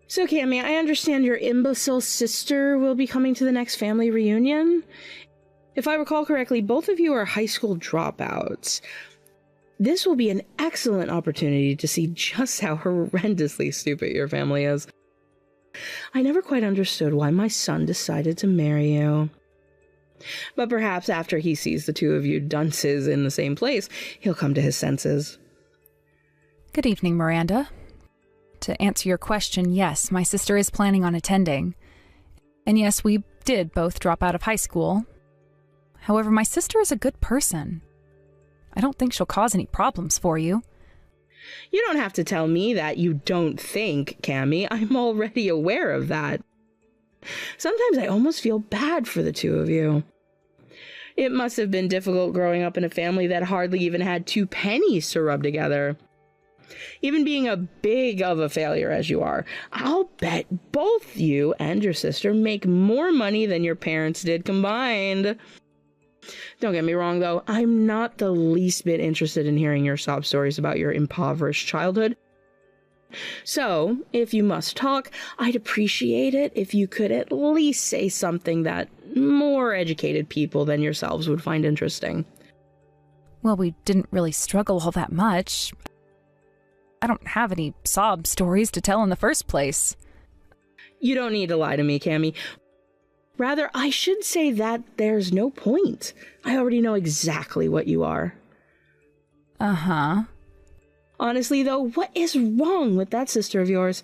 So, Cammy, I understand your imbecile sister will be coming to the next family reunion. If I recall correctly, both of you are high school dropouts. This will be an excellent opportunity to see just how horrendously stupid your family is. I never quite understood why my son decided to marry you. But perhaps after he sees the two of you dunces in the same place, he'll come to his senses. Good evening, Miranda. To answer your question, yes, my sister is planning on attending. And yes, we did both drop out of high school. However, my sister is a good person. I don't think she'll cause any problems for you. You don't have to tell me that you don't think, Cammy. I'm already aware of that. Sometimes I almost feel bad for the two of you. It must have been difficult growing up in a family that hardly even had 2 pennies to rub together. Even being a big of a failure as you are, I'll bet both you and your sister make more money than your parents did combined. Don't get me wrong, though. I'm not the least bit interested in hearing your sob stories about your impoverished childhood. So, if you must talk, I'd appreciate it if you could at least say something that more educated people than yourselves would find interesting. Well, we didn't really struggle all that much. I don't have any sob stories to tell in the first place. You don't need to lie to me, Cammy. Rather, I should say that there's no point. I already know exactly what you are. Uh-huh. Honestly, though, what is wrong with that sister of yours?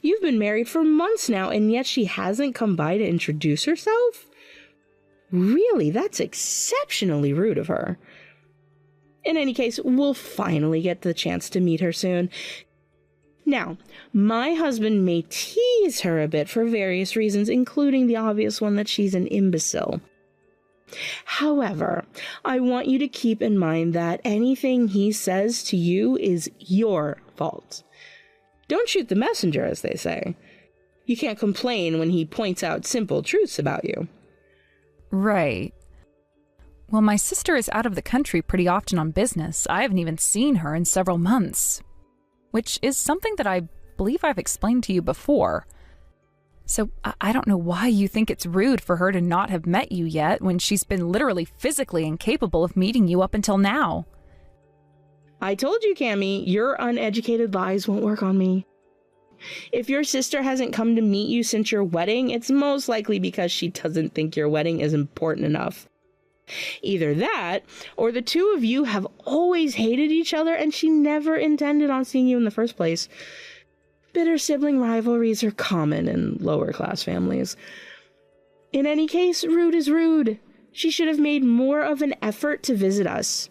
You've been married for months now, and yet she hasn't come by to introduce herself? Really, that's exceptionally rude of her. In any case, we'll finally get the chance to meet her soon. Now, my husband may tease her a bit for various reasons, including the obvious one that she's an imbecile. However, I want you to keep in mind that anything he says to you is your fault. Don't shoot the messenger, as they say. You can't complain when he points out simple truths about you. Right. Well, my sister is out of the country pretty often on business. I haven't even seen her in several months, which is something that I believe I've explained to you before. So I don't know why you think it's rude for her to not have met you yet when she's been literally physically incapable of meeting you up until now. I told you, Cammy, your uneducated lies won't work on me. If your sister hasn't come to meet you since your wedding, it's most likely because she doesn't think your wedding is important enough. Either that, or the two of you have always hated each other and she never intended on seeing you in the first place. Bitter sibling rivalries are common in lower-class families. In any case, rude is rude. She should have made more of an effort to visit us.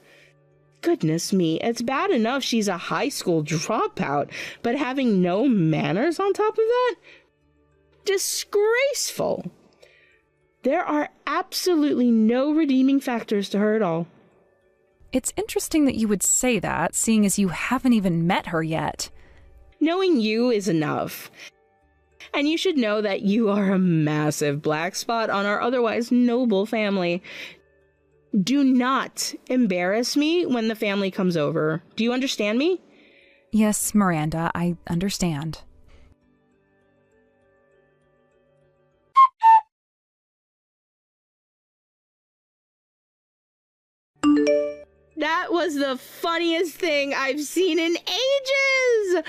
Goodness me, it's bad enough she's a high school dropout, but having no manners on top of that? Disgraceful! There are absolutely no redeeming factors to her at all. It's interesting that you would say that, seeing as you haven't even met her yet. Knowing you is enough. And you should know that you are a massive black spot on our otherwise noble family. Do not embarrass me when the family comes over. Do you understand me? Yes, Miranda, I understand. That was the funniest thing I've seen in ages!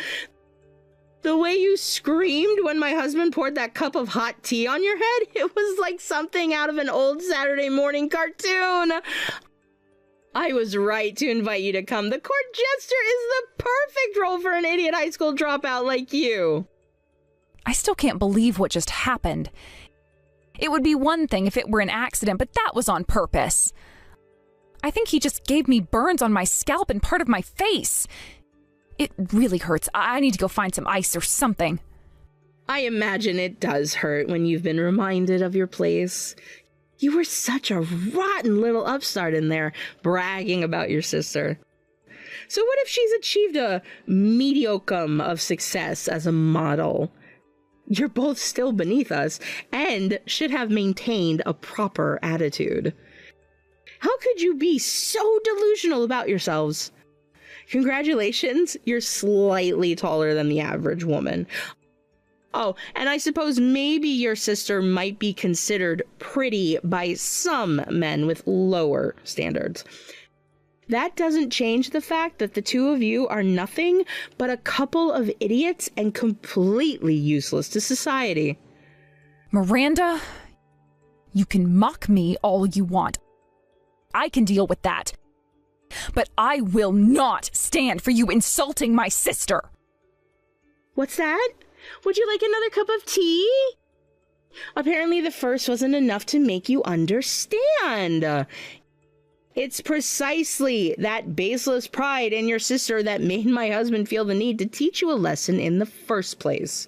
The way you screamed when my husband poured that cup of hot tea on your head, it was like something out of an old Saturday morning cartoon. I was right to invite you to come. The court jester is the perfect role for an idiot high school dropout like you. I still can't believe what just happened. It would be one thing if it were an accident, but that was on purpose. I think he just gave me burns on my scalp and part of my face. It really hurts. I need to go find some ice or something. I imagine it does hurt when you've been reminded of your place. You were such a rotten little upstart in there, bragging about your sister. So what if she's achieved a mediocre of success as a model? You're both still beneath us and should have maintained a proper attitude. How could you be so delusional about yourselves? Congratulations, you're slightly taller than the average woman. Oh, and I suppose maybe your sister might be considered pretty by some men with lower standards. That doesn't change the fact that the two of you are nothing but a couple of idiots and completely useless to society. Miranda, you can mock me all you want. I can deal with that. But I will not stand for you insulting my sister. What's that? Would you like another cup of tea? Apparently the first wasn't enough to make you understand. It's precisely that baseless pride in your sister that made my husband feel the need to teach you a lesson in the first place.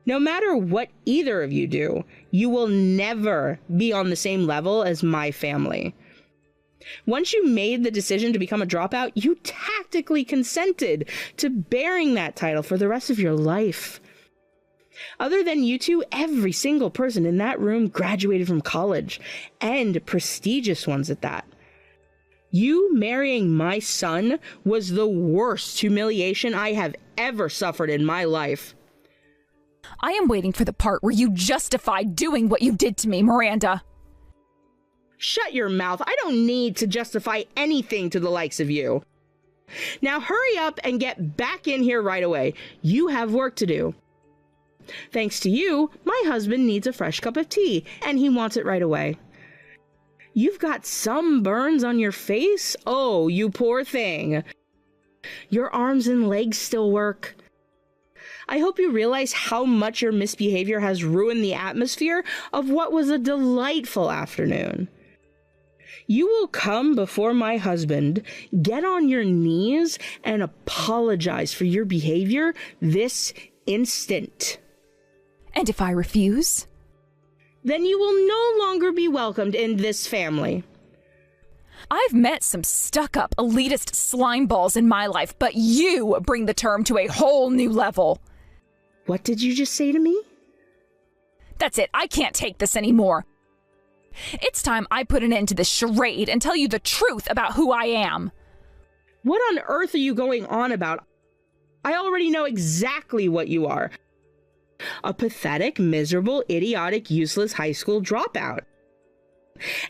No matter what either of you do, you will never be on the same level as my family. Once you made the decision to become a dropout, you tactically consented to bearing that title for the rest of your life. Other than you two, every single person in that room graduated from college, and prestigious ones at that. You marrying my son was the worst humiliation I have ever suffered in my life. I am waiting for the part where you justify doing what you did to me, Miranda. Shut your mouth. I don't need to justify anything to the likes of you. Now hurry up and get back in here right away. You have work to do. Thanks to you, my husband needs a fresh cup of tea, and he wants it right away. You've got some burns on your face? Oh, you poor thing. Your arms and legs still work. I hope you realize how much your misbehavior has ruined the atmosphere of what was a delightful afternoon. You will come before my husband, get on your knees, and apologize for your behavior this instant. And if I refuse? Then you will no longer be welcomed in this family. I've met some stuck-up, elitist slimeballs in my life, but you bring the term to a whole new level. What did you just say to me? That's it. I can't take this anymore. It's time I put an end to this charade and tell you the truth about who I am. What on earth are you going on about? I already know exactly what you are. A pathetic, miserable, idiotic, useless high school dropout.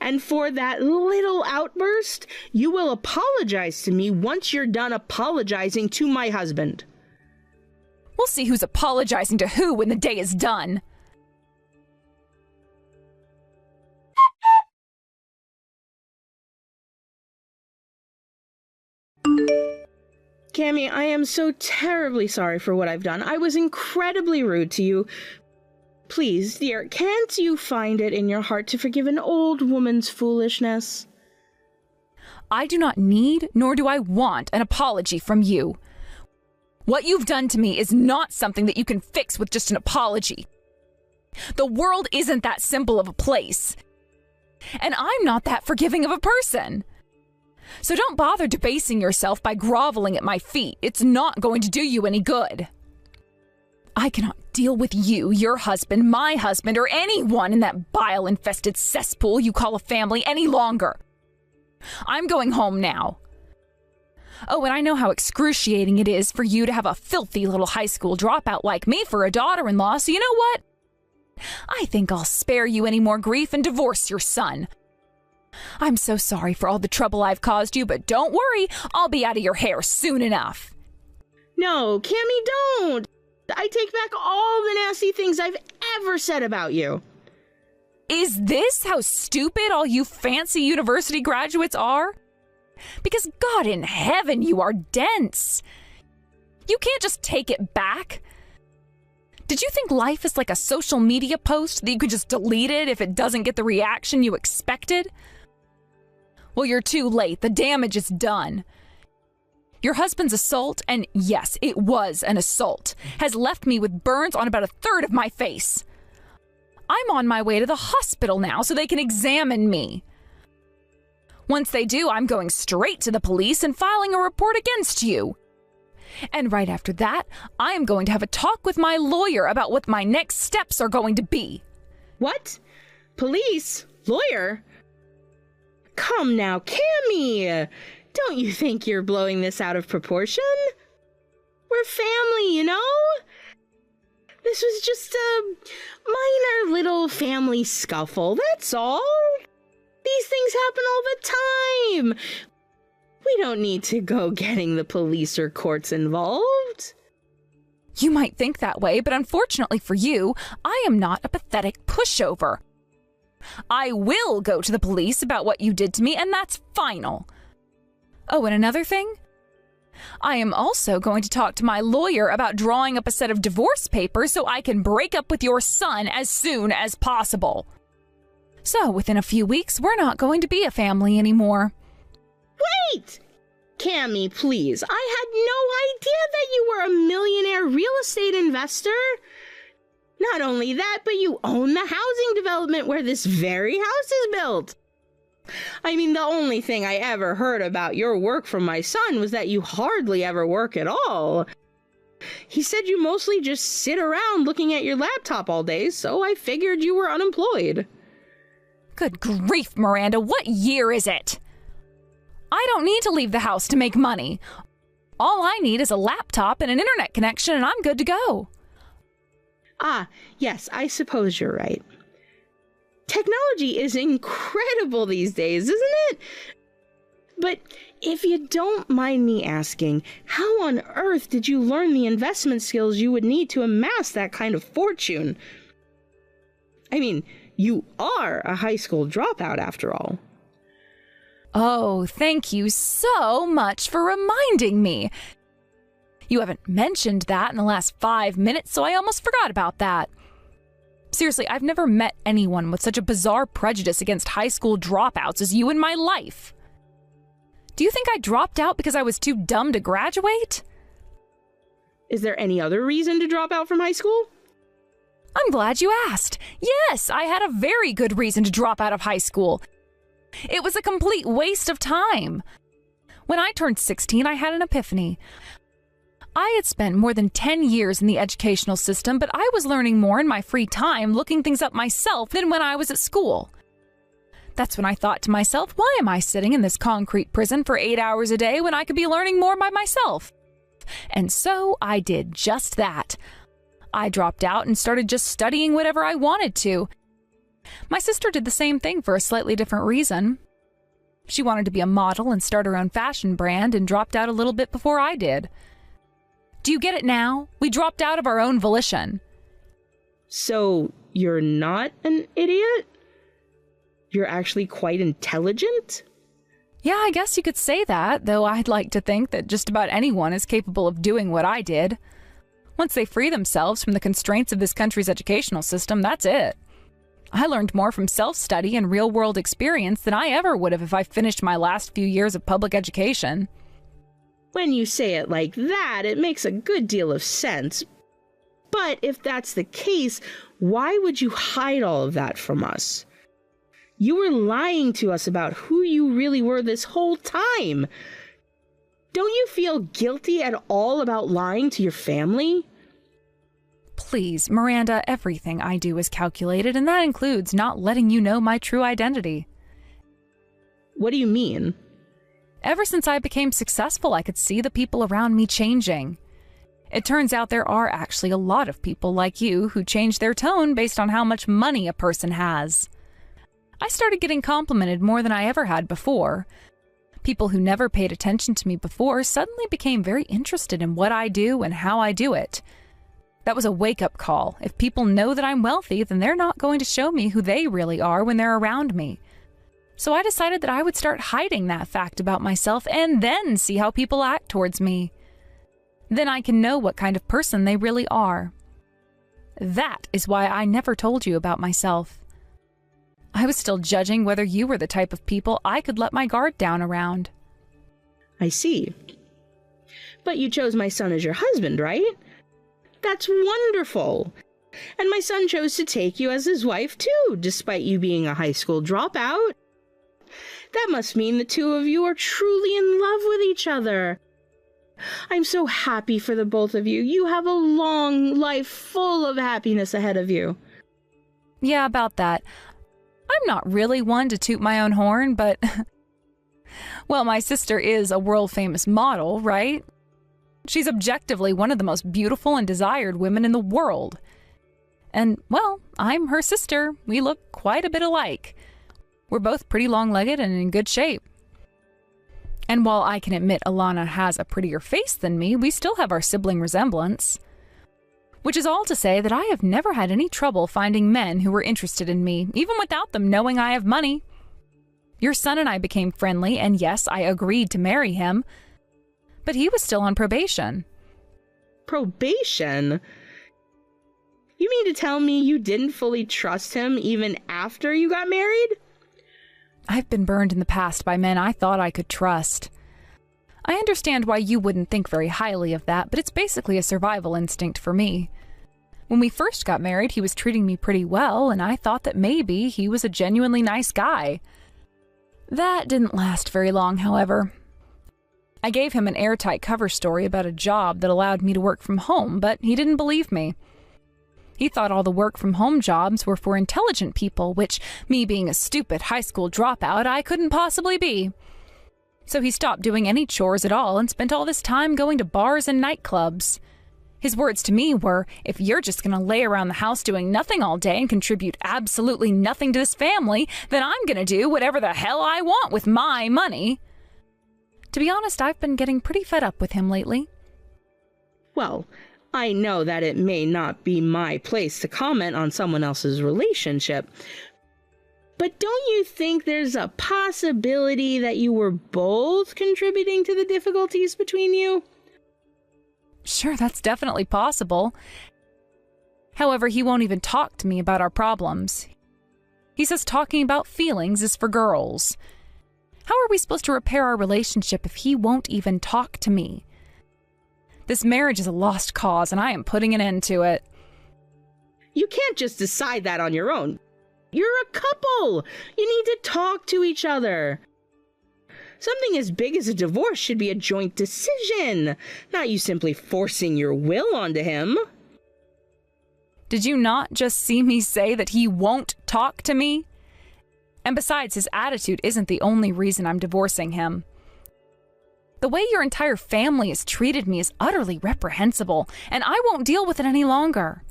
And for that little outburst, you will apologize to me once you're done apologizing to my husband. We'll see who's apologizing to who when the day is done. Cammy, I am so terribly sorry for what I've done. I was incredibly rude to you. Please, dear, can't you find it in your heart to forgive an old woman's foolishness? I do not need, nor do I want, an apology from you. What you've done to me is not something that you can fix with just an apology. The world isn't that simple of a place. And I'm not that forgiving of a person. So don't bother debasing yourself by groveling at my feet. It's not going to do you any good. I cannot deal with you, your husband, my husband, or anyone in that bile-infested cesspool you call a family any longer. I'm going home now. Oh, and I know how excruciating it is for you to have a filthy little high school dropout like me for a daughter-in-law, so you know what? I think I'll spare you any more grief and divorce your son. I'm so sorry for all the trouble I've caused you, but don't worry, I'll be out of your hair soon enough. No, Cammy, don't! I take back all the nasty things I've ever said about you. Is this how stupid all you fancy university graduates are? Because God in heaven, you are dense. You can't just take it back. Did you think life is like a social media post that you could just delete it if it doesn't get the reaction you expected? Well, you're too late. The damage is done. Your husband's assault, and yes, it was an assault, has left me with burns on about a third of my face. I'm on my way to the hospital now so they can examine me. Once they do, I'm going straight to the police and filing a report against you. And right after that, I am going to have a talk with my lawyer about what my next steps are going to be. What? Police? Lawyer? Come now, Cammy! Don't you think you're blowing this out of proportion? We're family, you know? This was just a minor little family scuffle, that's all. These things happen all the time. We don't need to go getting the police or courts involved. You might think that way, but unfortunately for you, I am not a pathetic pushover. I will go to the police about what you did to me, and that's final. Oh, and another thing? I am also going to talk to my lawyer about drawing up a set of divorce papers so I can break up with your son as soon as possible. So, within a few weeks, we're not going to be a family anymore. Wait! Cammy, please. I had no idea that you were a millionaire real estate investor. Not only that, but you own the housing development where this very house is built. I mean, the only thing I ever heard about your work from my son was that you hardly ever work at all. He said you mostly just sit around looking at your laptop all day, so I figured you were unemployed. Good grief, Miranda, what year is it? I don't need to leave the house to make money. All I need is a laptop and an internet connection, and I'm good to go. Ah, yes, I suppose you're right. Technology is incredible these days, isn't it? But if you don't mind me asking, how on earth did you learn the investment skills you would need to amass that kind of fortune? I mean, you are a high school dropout after all. Oh, thank you so much for reminding me. You haven't mentioned that in the last 5 minutes, so I almost forgot about that. Seriously, I've never met anyone with such a bizarre prejudice against high school dropouts as you in my life. Do you think I dropped out because I was too dumb to graduate? Is there any other reason to drop out from high school? I'm glad you asked. Yes, I had a very good reason to drop out of high school. It was a complete waste of time. When I turned 16, I had an epiphany. I had spent more than 10 years in the educational system, but I was learning more in my free time, looking things up myself, than when I was at school. That's when I thought to myself, why am I sitting in this concrete prison for 8 hours a day when I could be learning more by myself? And so I did just that. I dropped out and started just studying whatever I wanted to. My sister did the same thing for a slightly different reason. She wanted to be a model and start her own fashion brand and dropped out a little bit before I did. Do you get it now? We dropped out of our own volition. So you're not an idiot? You're actually quite intelligent? Yeah, I guess you could say that, though I'd like to think that just about anyone is capable of doing what I did. Once they free themselves from the constraints of this country's educational system, that's it. I learned more from self-study and real-world experience than I ever would have if I finished my last few years of public education. When you say it like that, it makes a good deal of sense. But if that's the case, why would you hide all of that from us? You were lying to us about who you really were this whole time. Don't you feel guilty at all about lying to your family? Please, Miranda, everything I do is calculated, and that includes not letting you know my true identity. What do you mean? Ever since I became successful, I could see the people around me changing. It turns out there are actually a lot of people like you who change their tone based on how much money a person has. I started getting complimented more than I ever had before. People who never paid attention to me before suddenly became very interested in what I do and how I do it. That was a wake-up call. If people know that I'm wealthy, then they're not going to show me who they really are when they're around me. So I decided that I would start hiding that fact about myself and then see how people act towards me. Then I can know what kind of person they really are. That is why I never told you about myself. I was still judging whether you were the type of people I could let my guard down around. I see. But you chose my son as your husband, right? That's wonderful. And my son chose to take you as his wife, too, despite you being a high school dropout. That must mean the two of you are truly in love with each other. I'm so happy for the both of you. You have a long life full of happiness ahead of you. Yeah, about that. I'm not really one to toot my own horn, but... well, my sister is a world-famous model, right? She's objectively one of the most beautiful and desired women in the world. And, well, I'm her sister. We look quite a bit alike. We're both pretty long-legged and in good shape. And while I can admit Alana has a prettier face than me, we still have our sibling resemblance. Which is all to say that I have never had any trouble finding men who were interested in me, even without them knowing I have money. Your son and I became friendly, and yes, I agreed to marry him. But he was still on probation. Probation? You mean to tell me you didn't fully trust him even after you got married? I've been burned in the past by men I thought I could trust. I understand why you wouldn't think very highly of that, but it's basically a survival instinct for me. When we first got married, he was treating me pretty well, and I thought that maybe he was a genuinely nice guy. That didn't last very long, however. I gave him an airtight cover story about a job that allowed me to work from home, but he didn't believe me. He thought all the work-from-home jobs were for intelligent people, which, me being a stupid high school dropout, I couldn't possibly be. So he stopped doing any chores at all and spent all this time going to bars and nightclubs. His words to me were, if you're just going to lay around the house doing nothing all day and contribute absolutely nothing to this family, then I'm going to do whatever the hell I want with my money. To be honest, I've been getting pretty fed up with him lately. Well, I know that it may not be my place to comment on someone else's relationship, but don't you think there's a possibility that you were both contributing to the difficulties between you? Sure, that's definitely possible. However, he won't even talk to me about our problems. He says talking about feelings is for girls. How are we supposed to repair our relationship if he won't even talk to me? This marriage is a lost cause, and I am putting an end to it. You can't just decide that on your own. You're a couple. You need to talk to each other. Something as big as a divorce should be a joint decision, not you simply forcing your will onto him. Did you not just see me say that he won't talk to me? And besides, his attitude isn't the only reason I'm divorcing him. The way your entire family has treated me is utterly reprehensible, and I won't deal with it any longer.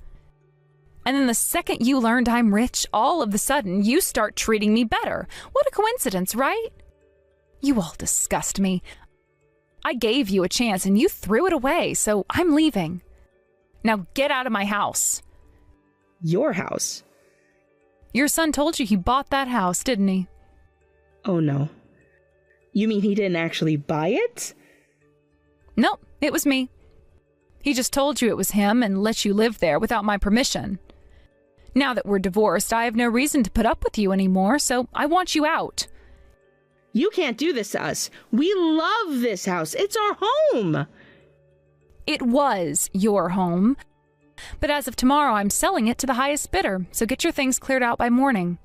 And then the second you learned I'm rich, all of a sudden you start treating me better. What a coincidence, right? You all disgust me. I gave you a chance and you threw it away, so I'm leaving. Now get out of my house. Your house? Your son told you he bought that house, didn't he? Oh no. You mean he didn't actually buy it? Nope, it was me. He just told you it was him and let you live there without my permission. Now that we're divorced, I have no reason to put up with you anymore, so I want you out. You can't do this to us. We love this house. It's our home. It was your home. But as of tomorrow, I'm selling it to the highest bidder, so get your things cleared out by morning.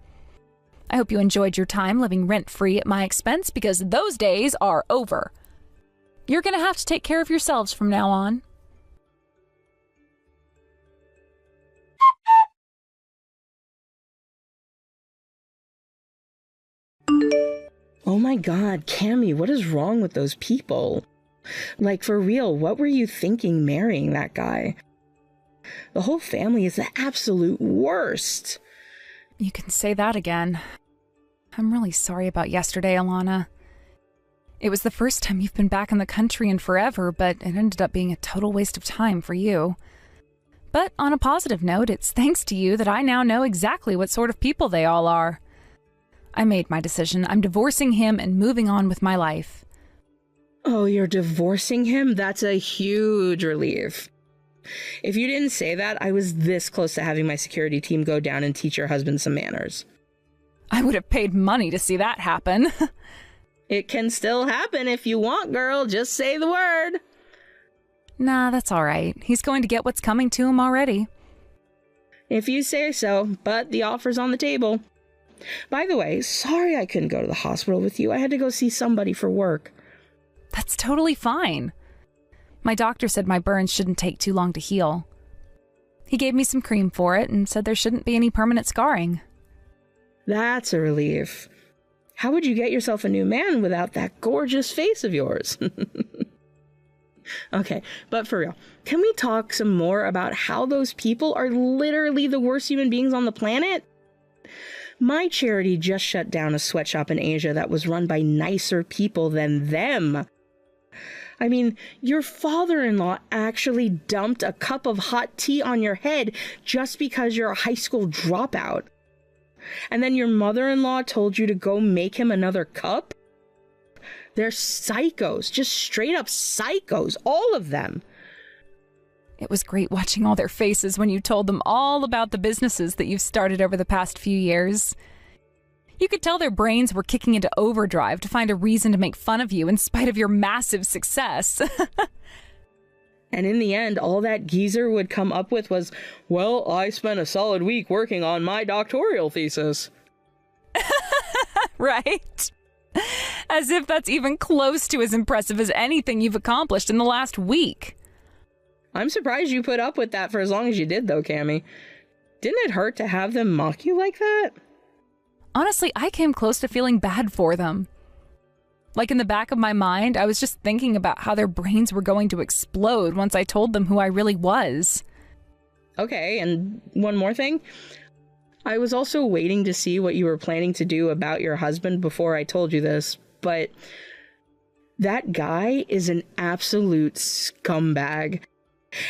I hope you enjoyed your time living rent-free at my expense, because those days are over. You're going to have to take care of yourselves from now on. Oh my God, Cammy, what is wrong with those people? Like, for real, what were you thinking marrying that guy? The whole family is the absolute worst. You can say that again. I'm really sorry about yesterday, Alana. It was the first time you've been back in the country in forever, but it ended up being a total waste of time for you. But on a positive note, it's thanks to you that I now know exactly what sort of people they all are. I made my decision. I'm divorcing him and moving on with my life. Oh, you're divorcing him? That's a huge relief. If you didn't say that, I was this close to having my security team go down and teach your husband some manners. I would have paid money to see that happen. It can still happen if you want, girl. Just say the word. Nah, that's all right. He's going to get what's coming to him already. If you say so, but the offer's on the table. By the way, sorry I couldn't go to the hospital with you. I had to go see somebody for work. That's totally fine. My doctor said my burns shouldn't take too long to heal. He gave me some cream for it and said there shouldn't be any permanent scarring. That's a relief. How would you get yourself a new man without that gorgeous face of yours? Okay, but for real, can we talk some more about how those people are literally the worst human beings on the planet? My charity just shut down a sweatshop in Asia that was run by nicer people than them. I mean, your father-in-law actually dumped a cup of hot tea on your head just because you're a high school dropout. And then your mother-in-law told you to go make him another cup? They're psychos, just straight up psychos, all of them. It was great watching all their faces when you told them all about the businesses that you've started over the past few years. You could tell their brains were kicking into overdrive to find a reason to make fun of you in spite of your massive success. And in the end, all that geezer would come up with was, well, I spent a solid week working on my doctoral thesis. Right? As if that's even close to as impressive as anything you've accomplished in the last week. I'm surprised you put up with that for as long as you did, though, Cammy. Didn't it hurt to have them mock you like that? Honestly, I came close to feeling bad for them. Like in the back of my mind, I was just thinking about how their brains were going to explode once I told them who I really was. Okay, and one more thing. I was also waiting to see what you were planning to do about your husband before I told you this, but that guy is an absolute scumbag.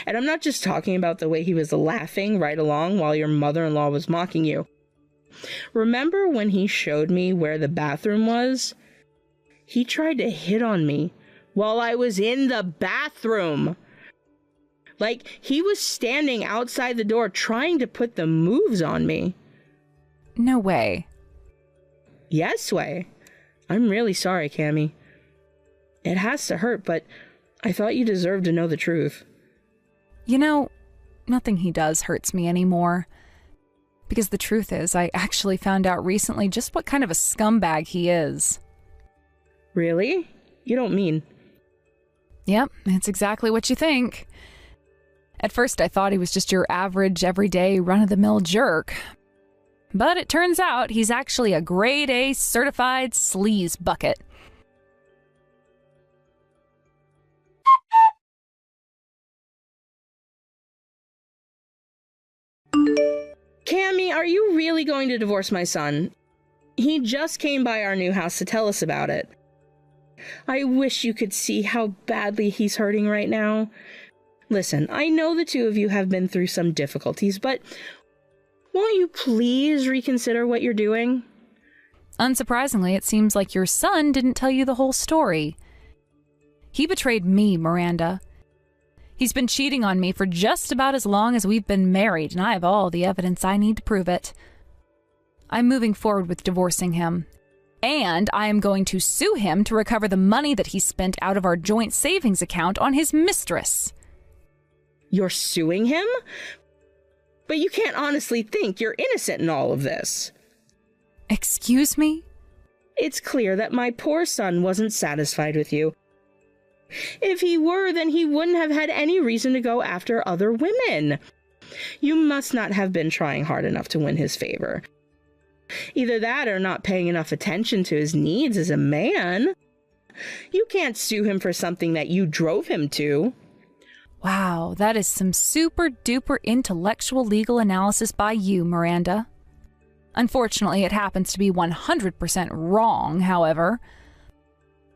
And I'm not just talking about the way he was laughing right along while your mother-in-law was mocking you. Remember when he showed me where the bathroom was? He tried to hit on me while I was in the bathroom. Like, he was standing outside the door trying to put the moves on me. No way. Yes way. I'm really sorry, Cammy. It has to hurt, but I thought you deserved to know the truth. You know, nothing he does hurts me anymore. Because the truth is, I actually found out recently just what kind of a scumbag he is. Really? You don't mean? Yep, it's exactly what you think. At first I thought he was just your average, everyday, run-of-the-mill jerk. But it turns out he's actually a grade A certified sleaze bucket. Cammy, are you really going to divorce my son? He just came by our new house to tell us about it. I wish you could see how badly he's hurting right now. Listen, I know the two of you have been through some difficulties, but won't you please reconsider what you're doing? Unsurprisingly, it seems like your son didn't tell you the whole story. He betrayed me, Miranda. He's been cheating on me for just about as long as we've been married, and I have all the evidence I need to prove it. I'm moving forward with divorcing him, and I am going to sue him to recover the money that he spent out of our joint savings account on his mistress. You're suing him? But you can't honestly think you're innocent in all of this. Excuse me? It's clear that my poor son wasn't satisfied with you. If he were, then he wouldn't have had any reason to go after other women. You must not have been trying hard enough to win his favor. Either that or not paying enough attention to his needs as a man. You can't sue him for something that you drove him to. Wow, that is some super duper intellectual legal analysis by you, Miranda. Unfortunately, it happens to be 100% wrong, however.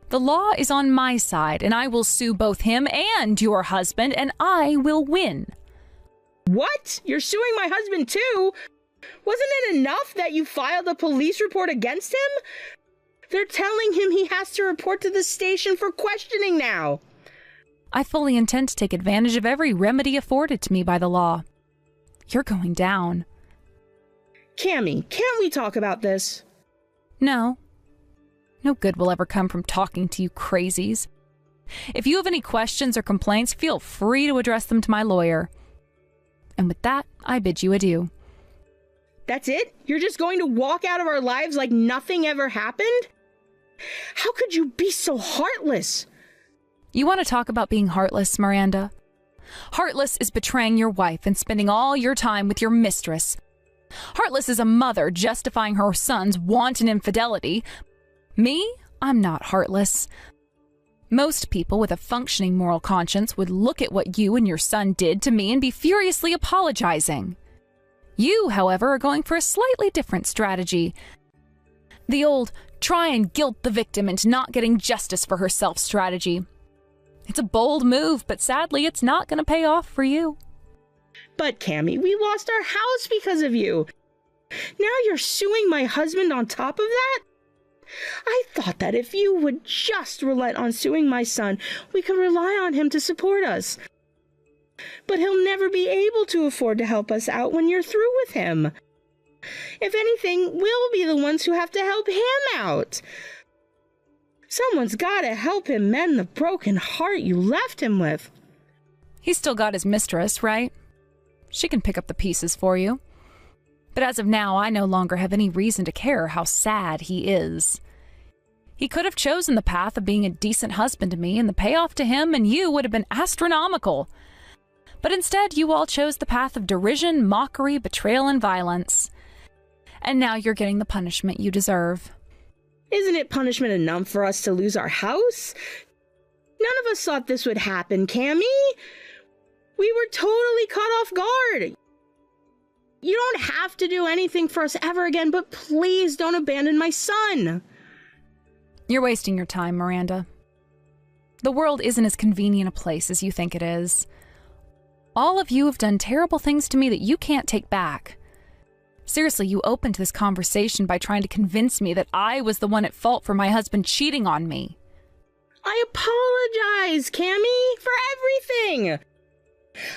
The law is on my side, and I will sue both him and your husband, and I will win. What? You're suing my husband too? Wasn't it enough that you filed a police report against him? They're telling him he has to report to the station for questioning now. I fully intend to take advantage of every remedy afforded to me by the law. You're going down. Cammy, can't we talk about this? No. No good will ever come from talking to you crazies. If you have any questions or complaints, feel free to address them to my lawyer. And with that, I bid you adieu. That's it? You're just going to walk out of our lives like nothing ever happened? How could you be so heartless? You want to talk about being heartless, Miranda? Heartless is betraying your wife and spending all your time with your mistress. Heartless is a mother justifying her son's wanton infidelity. Me? I'm not heartless. Most people with a functioning moral conscience would look at what you and your son did to me and be furiously apologizing. You, however, are going for a slightly different strategy. The old try and guilt the victim into not getting justice for herself strategy. It's a bold move, but sadly it's not going to pay off for you. But Cammy, we lost our house because of you. Now you're suing my husband on top of that? I thought that if you would just relent on suing my son, we could rely on him to support us. But he'll never be able to afford to help us out when you're through with him. If anything, we'll be the ones who have to help him out. Someone's got to help him mend the broken heart you left him with. He's still got his mistress, right? She can pick up the pieces for you. But as of now, I no longer have any reason to care how sad he is. He could have chosen the path of being a decent husband to me, and the payoff to him and you would have been astronomical. But instead, you all chose the path of derision, mockery, betrayal, and violence. And now you're getting the punishment you deserve. Isn't it punishment enough for us to lose our house? None of us thought this would happen, Cammy. We were totally caught off guard. You don't have to do anything for us ever again, but please don't abandon my son. You're wasting your time, Miranda. The world isn't as convenient a place as you think it is. All of you have done terrible things to me that you can't take back. Seriously, you opened this conversation by trying to convince me that I was the one at fault for my husband cheating on me. I apologize, Cammy, for everything.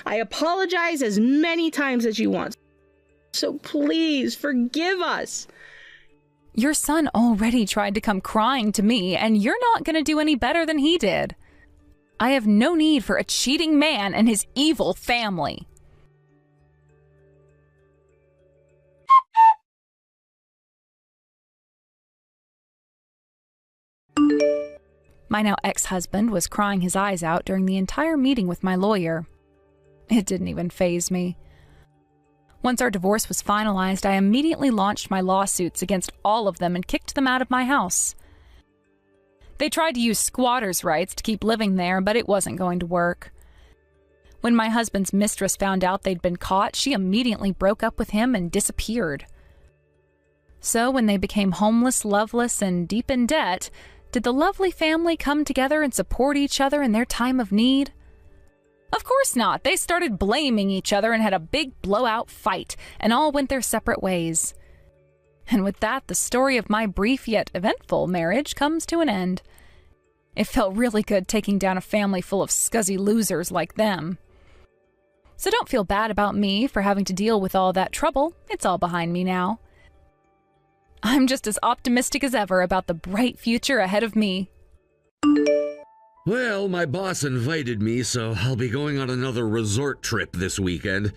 I apologize as many times as you want. So please forgive us. Your son already tried to come crying to me, and you're not going to do any better than he did. I have no need for a cheating man and his evil family. My now ex-husband was crying his eyes out during the entire meeting with my lawyer. It didn't even faze me. Once our divorce was finalized, I immediately launched my lawsuits against all of them and kicked them out of my house. They tried to use squatters' rights to keep living there, but it wasn't going to work. When my husband's mistress found out they'd been caught, she immediately broke up with him and disappeared. So when they became homeless, loveless, and deep in debt, did the lovely family come together and support each other in their time of need? Of course not. They started blaming each other and had a big blowout fight, and all went their separate ways. And with that, the story of my brief yet eventful marriage comes to an end. It felt really good taking down a family full of scuzzy losers like them. So don't feel bad about me for having to deal with all that trouble. It's all behind me now. I'm just as optimistic as ever about the bright future ahead of me. Well, my boss invited me, so I'll be going on another resort trip this weekend.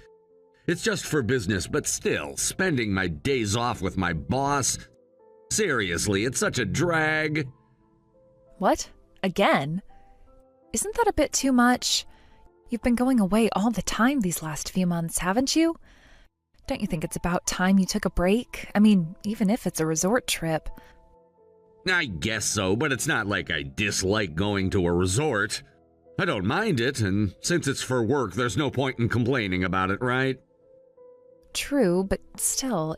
It's just for business, but still, spending my days off with my boss? Seriously, it's such a drag. What? Again? Isn't that a bit too much? You've been going away all the time these last few months, haven't you? Don't you think it's about time you took a break? I mean, even if it's a resort trip. I guess so, but it's not like I dislike going to a resort. I don't mind it, and since it's for work, there's no point in complaining about it, right? True, but still,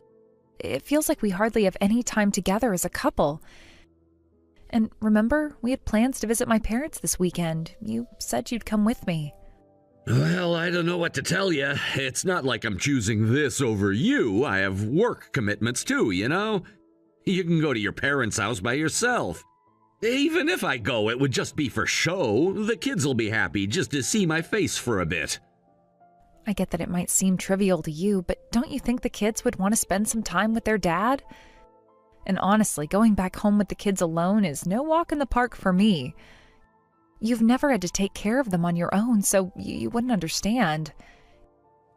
it feels like we hardly have any time together as a couple. And remember, we had plans to visit my parents this weekend. You said you'd come with me. Well, I don't know what to tell you. It's not like I'm choosing this over you. I have work commitments too, you know? You can go to your parents' house by yourself. Even if I go, it would just be for show. The kids will be happy just to see my face for a bit. I get that it might seem trivial to you, but don't you think the kids would want to spend some time with their dad? And honestly, going back home with the kids alone is no walk in the park for me. You've never had to take care of them on your own, so you wouldn't understand.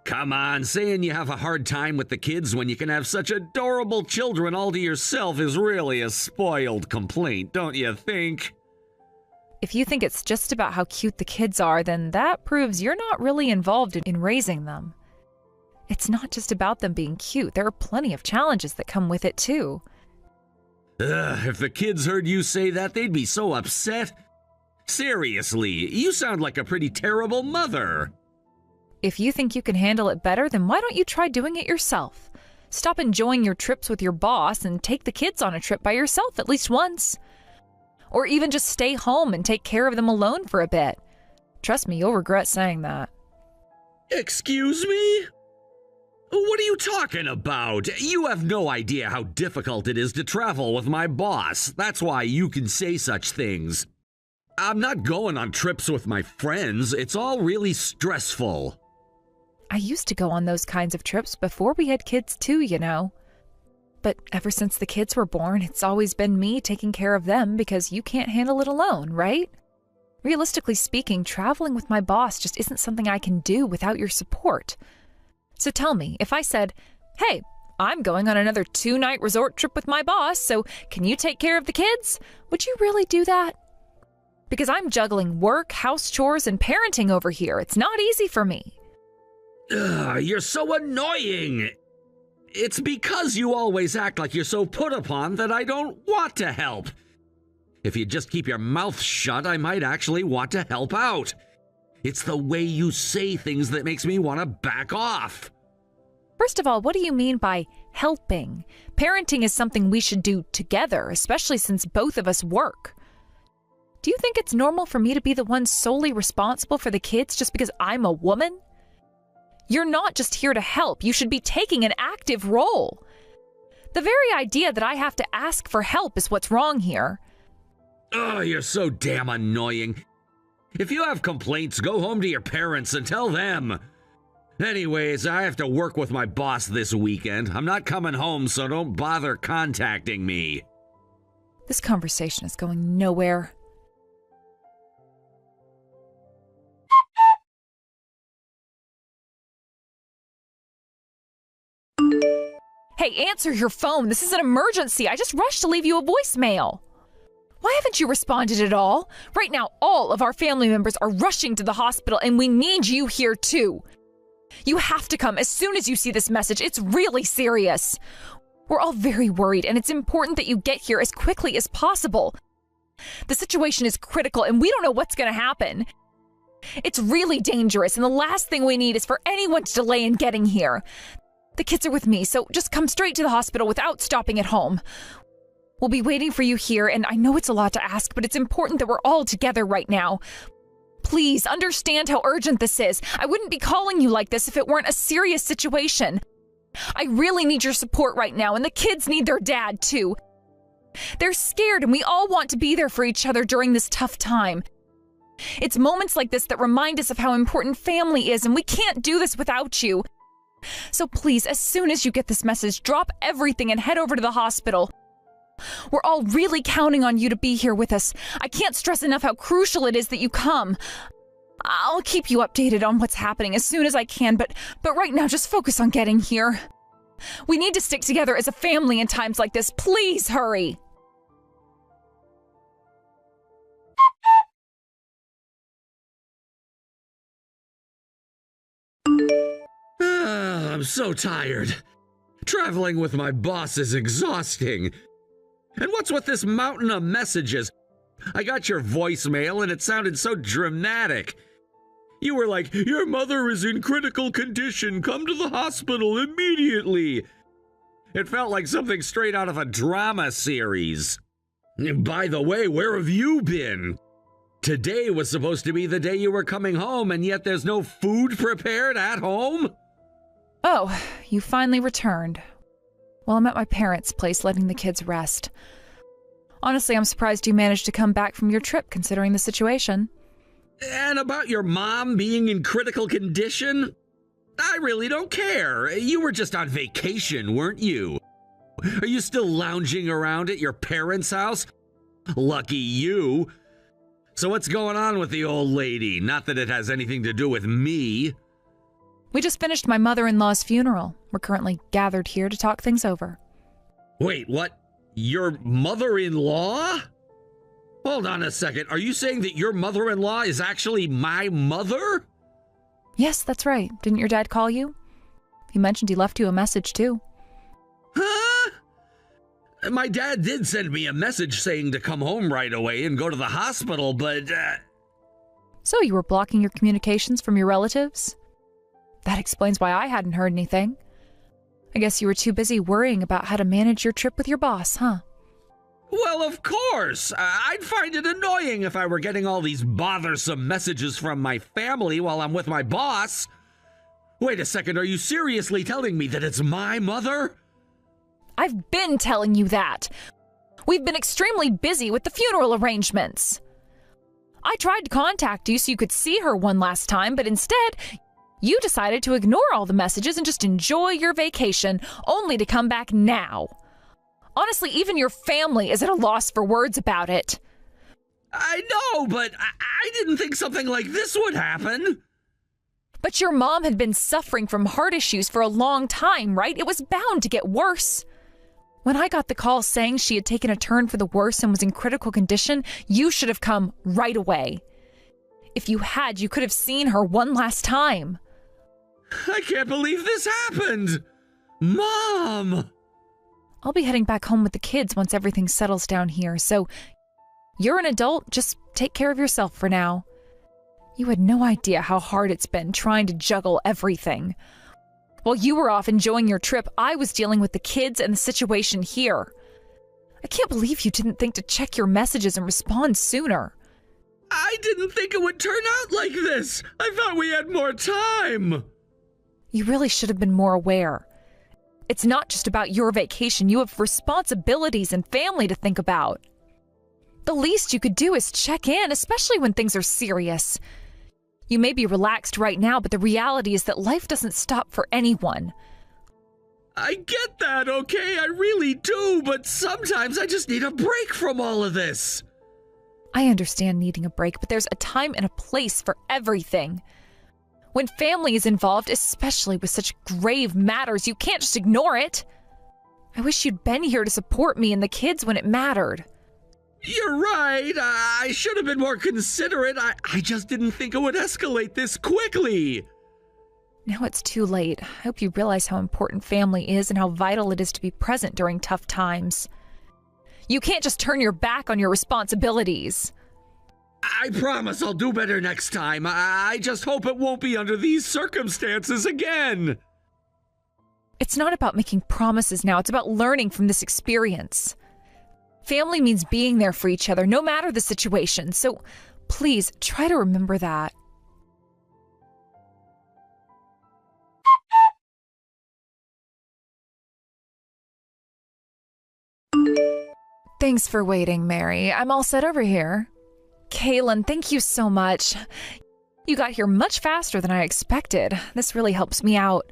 Come on, saying you have a hard time with the kids when you can have such adorable children all to yourself is really a spoiled complaint, don't you think? If you think it's just about how cute the kids are, then that proves you're not really involved in raising them. It's not just about them being cute. There are plenty of challenges that come with it, too. If the kids heard you say that, they'd be so upset. Seriously, you sound like a pretty terrible mother. If you think you can handle it better, then why don't you try doing it yourself? Stop enjoying your trips with your boss and take the kids on a trip by yourself at least once. Or even just stay home and take care of them alone for a bit. Trust me, you'll regret saying that. Excuse me? What are you talking about? You have no idea how difficult it is to travel with my boss. That's why you can say such things. I'm not going on trips with my friends. It's all really stressful. I used to go on those kinds of trips before we had kids too, you know. But ever since the kids were born, it's always been me taking care of them because you can't handle it alone, right? Realistically speaking, traveling with my boss just isn't something I can do without your support. So tell me, if I said, hey, I'm going on another 2-night resort trip with my boss, so can you take care of the kids? Would you really do that? Because I'm juggling work, house chores, and parenting over here. It's not easy for me. Ugh, you're so annoying. It's because you always act like you're so put upon that I don't want to help. If you just keep your mouth shut, I might actually want to help out. It's the way you say things that makes me want to back off. First of all, what do you mean by helping? Parenting is something we should do together, especially since both of us work. Do you think it's normal for me to be the one solely responsible for the kids just because I'm a woman? You're not just here to help. You should be taking an active role. The very idea that I have to ask for help is what's wrong here. Oh, you're so damn annoying. If you have complaints, go home to your parents and tell them. Anyways, I have to work with my boss this weekend. I'm not coming home, so don't bother contacting me. This conversation is going nowhere. Hey, answer your phone. This is an emergency. I just rushed to leave you a voicemail. Why haven't you responded at all? Right now, all of our family members are rushing to the hospital, and we need you here too. You have to come as soon as you see this message. It's really serious. We're all very worried, and it's important that you get here as quickly as possible. The situation is critical, and we don't know what's going to happen. It's really dangerous, and the last thing we need is for anyone to delay in getting here. The kids are with me, so just come straight to the hospital without stopping at home. We'll be waiting for you here, and I know it's a lot to ask, but it's important that we're all together right now. Please understand how urgent this is. I wouldn't be calling you like this if it weren't a serious situation. I really need your support right now, and the kids need their dad too. They're scared, and we all want to be there for each other during this tough time. It's moments like this that remind us of how important family is, and we can't do this without you. So please, as soon as you get this message, drop everything and head over to the hospital. We're all really counting on you to be here with us. I can't stress enough how crucial it is that you come. I'll keep you updated on what's happening as soon as I can, but right now just focus on getting here. We need to stick together as a family in times like this. Please hurry. I'm so tired. Traveling with my boss is exhausting. And what's with this mountain of messages? I got your voicemail and it sounded so dramatic. You were like, your mother is in critical condition. Come to the hospital immediately. It felt like something straight out of a drama series. By the way, where have you been? Today was supposed to be the day you were coming home, and yet there's no food prepared at home? Oh, you finally returned. Well, I'm at my parents' place letting the kids rest. Honestly, I'm surprised you managed to come back from your trip considering the situation. And about your mom being in critical condition? I really don't care. You were just on vacation, weren't you? Are you still lounging around at your parents' house? Lucky you. So what's going on with the old lady? Not that it has anything to do with me. We just finished my mother-in-law's funeral. We're currently gathered here to talk things over. Wait, what? Your mother-in-law? Hold on a second. Are you saying that your mother-in-law is actually my mother? Yes, that's right. Didn't your dad call you? He mentioned he left you a message, too. Huh? My dad did send me a message saying to come home right away and go to the hospital, but... So you were blocking your communications from your relatives? That explains why I hadn't heard anything. I guess you were too busy worrying about how to manage your trip with your boss, huh? Well, of course. I'd find it annoying if I were getting all these bothersome messages from my family while I'm with my boss. Wait a second, are you seriously telling me that it's my mother? I've been telling you that. We've been extremely busy with the funeral arrangements. I tried to contact you so you could see her one last time, but instead, you decided to ignore all the messages and just enjoy your vacation, only to come back now. Honestly, even your family is at a loss for words about it. I know, but I didn't think something like this would happen. But your mom had been suffering from heart issues for a long time, right? It was bound to get worse. When I got the call saying she had taken a turn for the worse and was in critical condition, you should have come right away. If you had, you could have seen her one last time. I can't believe this happened! Mom! I'll be heading back home with the kids once everything settles down here, so you're an adult, just take care of yourself for now. You had no idea how hard it's been trying to juggle everything. While you were off enjoying your trip, I was dealing with the kids and the situation here. I can't believe you didn't think to check your messages and respond sooner. I didn't think it would turn out like this! I thought we had more time! You really should have been more aware. It's not just about your vacation. You have responsibilities and family to think about. The least you could do is check in, especially when things are serious. You may be relaxed right now, but the reality is that life doesn't stop for anyone. I get that, okay? I really do, but sometimes I just need a break from all of this. I understand needing a break, but there's a time and a place for everything. When family is involved, especially with such grave matters, you can't just ignore it. I wish you'd been here to support me and the kids when it mattered. You're right. I should have been more considerate. I just didn't think it would escalate this quickly. Now it's too late. I hope you realize how important family is and how vital it is to be present during tough times. You can't just turn your back on your responsibilities. I promise I'll do better next time. I just hope it won't be under these circumstances again. It's not about making promises now. It's about learning from this experience. Family means being there for each other, no matter the situation. So please try to remember that. Thanks for waiting, Mary. I'm all set over here. Kaylin, thank you so much. You got here much faster than I expected. This really helps me out.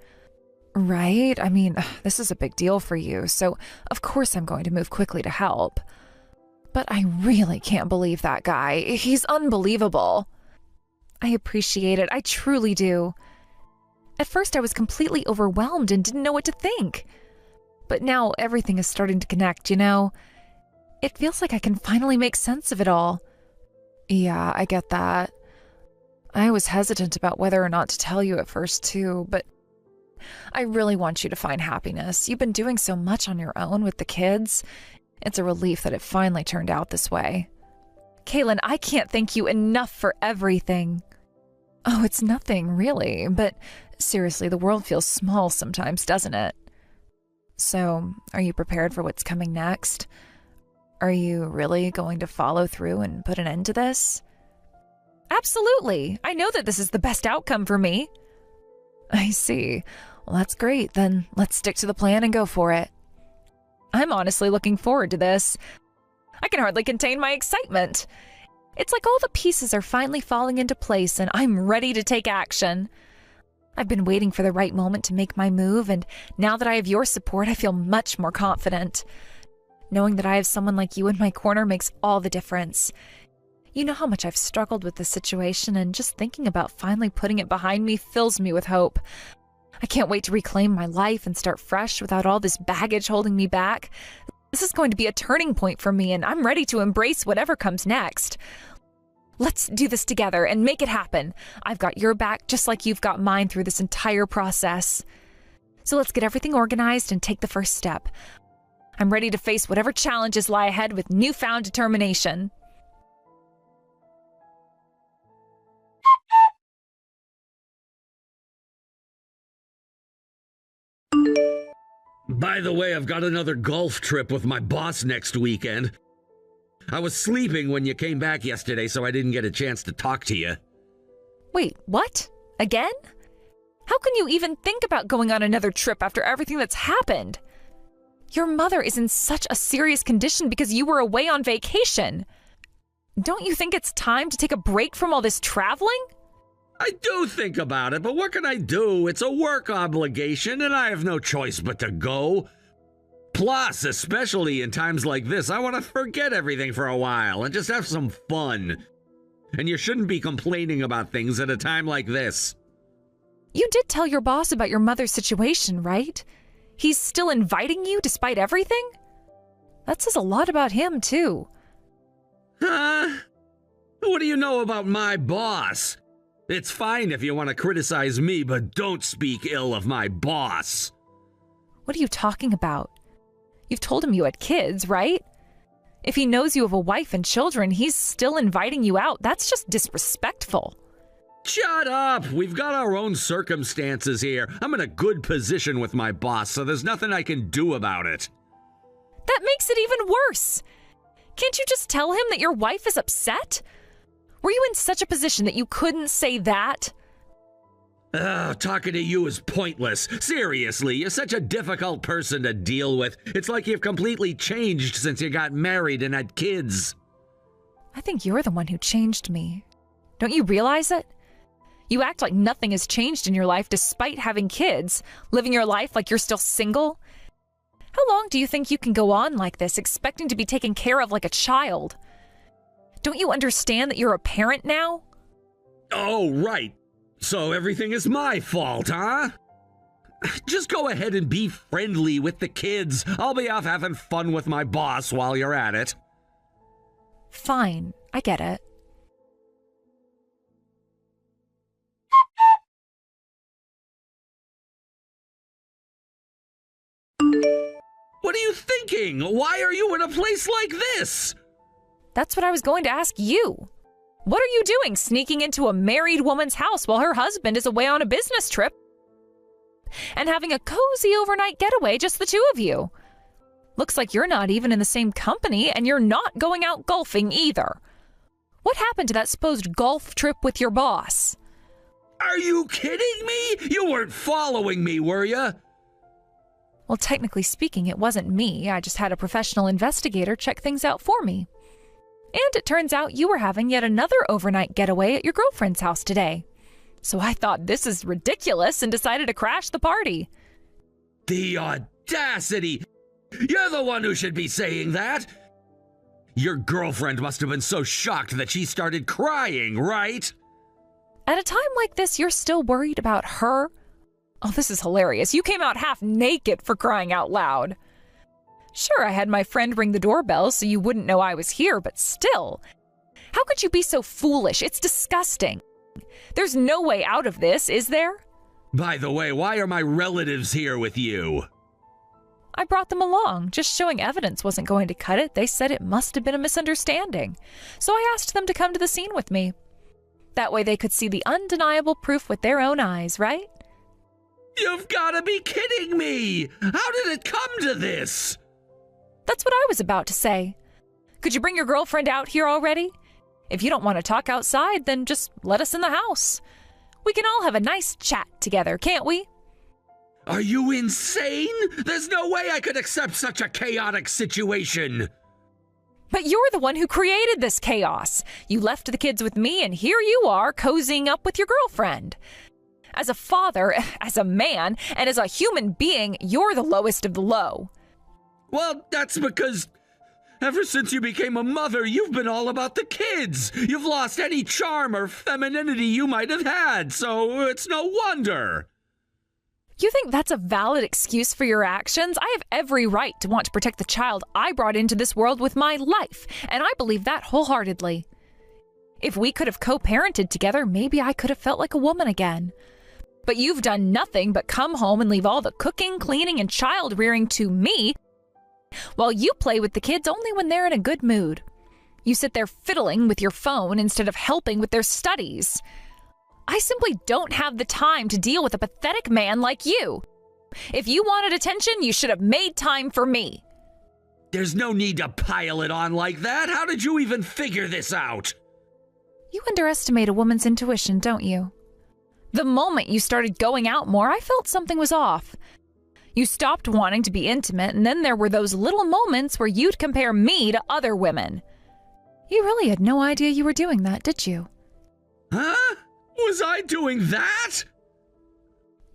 Right? I mean, this is a big deal for you, so of course I'm going to move quickly to help. But I really can't believe that guy. He's unbelievable. I appreciate it. I truly do. At first I was completely overwhelmed and didn't know what to think. But now everything is starting to connect, you know? It feels like I can finally make sense of it all. Yeah, I get that. I was hesitant about whether or not to tell you at first, too, but I really want you to find happiness. You've been doing so much on your own with the kids. It's a relief that it finally turned out this way. Kaylin, I can't thank you enough for everything. Oh, it's nothing, really, but seriously, the world feels small sometimes, doesn't it? So, are you prepared for what's coming next? Are you really going to follow through and put an end to this? Absolutely. I know that this is the best outcome for me. I see. Well, that's great. Then let's stick to the plan and go for it. I'm honestly looking forward to this. I can hardly contain my excitement. It's like all the pieces are finally falling into place and I'm ready to take action. I've been waiting for the right moment to make my move, and now that I have your support, I feel much more confident. Knowing that I have someone like you in my corner makes all the difference. You know how much I've struggled with this situation, and just thinking about finally putting it behind me fills me with hope. I can't wait to reclaim my life and start fresh without all this baggage holding me back. This is going to be a turning point for me, and I'm ready to embrace whatever comes next. Let's do this together and make it happen. I've got your back just like you've got mine through this entire process. So let's get everything organized and take the first step. I'm ready to face whatever challenges lie ahead with newfound determination. By the way, I've got another golf trip with my boss next weekend. I was sleeping when you came back yesterday, so I didn't get a chance to talk to you. Wait, what? Again? How can you even think about going on another trip after everything that's happened? Your mother is in such a serious condition because you were away on vacation. Don't you think it's time to take a break from all this traveling? I do think about it, but what can I do? It's a work obligation, and I have no choice but to go. Plus, especially in times like this, I want to forget everything for a while and just have some fun. And you shouldn't be complaining about things at a time like this. You did tell your boss about your mother's situation, right? He's still inviting you despite everything? That says a lot about him, too. Huh? What do you know about my boss? It's fine if you want to criticize me, but don't speak ill of my boss. What are you talking about? You've told him you had kids, right? If he knows you have a wife and children, he's still inviting you out. That's just disrespectful. Shut up! We've got our own circumstances here. I'm in a good position with my boss, so there's nothing I can do about it. That makes it even worse. Can't you just tell him that your wife is upset? Were you in such a position that you couldn't say that? Talking to you is pointless. Seriously, you're such a difficult person to deal with. It's like you've completely changed since you got married and had kids. I think you're the one who changed me. Don't you realize it? You act like nothing has changed in your life despite having kids, living your life like you're still single. How long do you think you can go on like this, expecting to be taken care of like a child? Don't you understand that you're a parent now? Oh, right. So everything is my fault, huh? Just go ahead and be friendly with the kids. I'll be off having fun with my boss while you're at it. Fine, I get it. What are you thinking? Why are you in a place like this? That's what I was going to ask you. What are you doing sneaking into a married woman's house while her husband is away on a business trip and having a cozy overnight getaway, just the two of you? Looks like you're not even in the same company and you're not going out golfing either. What happened to that supposed golf trip with your boss? Are you kidding me? You weren't following me, were you? Well, technically speaking, it wasn't me. I just had a professional investigator check things out for me. And it turns out you were having yet another overnight getaway at your girlfriend's house today. So I thought this is ridiculous and decided to crash the party. The audacity! You're the one who should be saying that! Your girlfriend must have been so shocked that she started crying, right? At a time like this, you're still worried about her? Oh, this is hilarious. You came out half naked, for crying out loud. Sure, I had my friend ring the doorbell so you wouldn't know I was here, but still. How could you be so foolish? It's disgusting. There's no way out of this, is there? By the way, why are my relatives here with you? I brought them along. Just showing evidence wasn't going to cut it. They said it must have been a misunderstanding. So I asked them to come to the scene with me. That way they could see the undeniable proof with their own eyes, right? You've got to be kidding me! How did it come to this? That's what I was about to say. Could you bring your girlfriend out here already? If you don't want to talk outside, then just let us in the house. We can all have a nice chat together, can't we? Are you insane? There's no way I could accept such a chaotic situation. But you're the one who created this chaos. You left the kids with me, and here you are cozying up with your girlfriend. As a father, as a man, and as a human being, you're the lowest of the low. Well, that's because ever since you became a mother, you've been all about the kids. You've lost any charm or femininity you might have had, so it's no wonder. You think that's a valid excuse for your actions? I have every right to want to protect the child I brought into this world with my life, and I believe that wholeheartedly. If we could have co-parented together, maybe I could have felt like a woman again. But you've done nothing but come home and leave all the cooking, cleaning, and child rearing to me, while you play with the kids only when they're in a good mood. You sit there fiddling with your phone instead of helping with their studies. I simply don't have the time to deal with a pathetic man like you. If you wanted attention, you should have made time for me. There's no need to pile it on like that. How did you even figure this out? You underestimate a woman's intuition, don't you? The moment you started going out more, I felt something was off. You stopped wanting to be intimate, and then there were those little moments where you'd compare me to other women. You really had no idea you were doing that, did you? Huh? Was I doing that?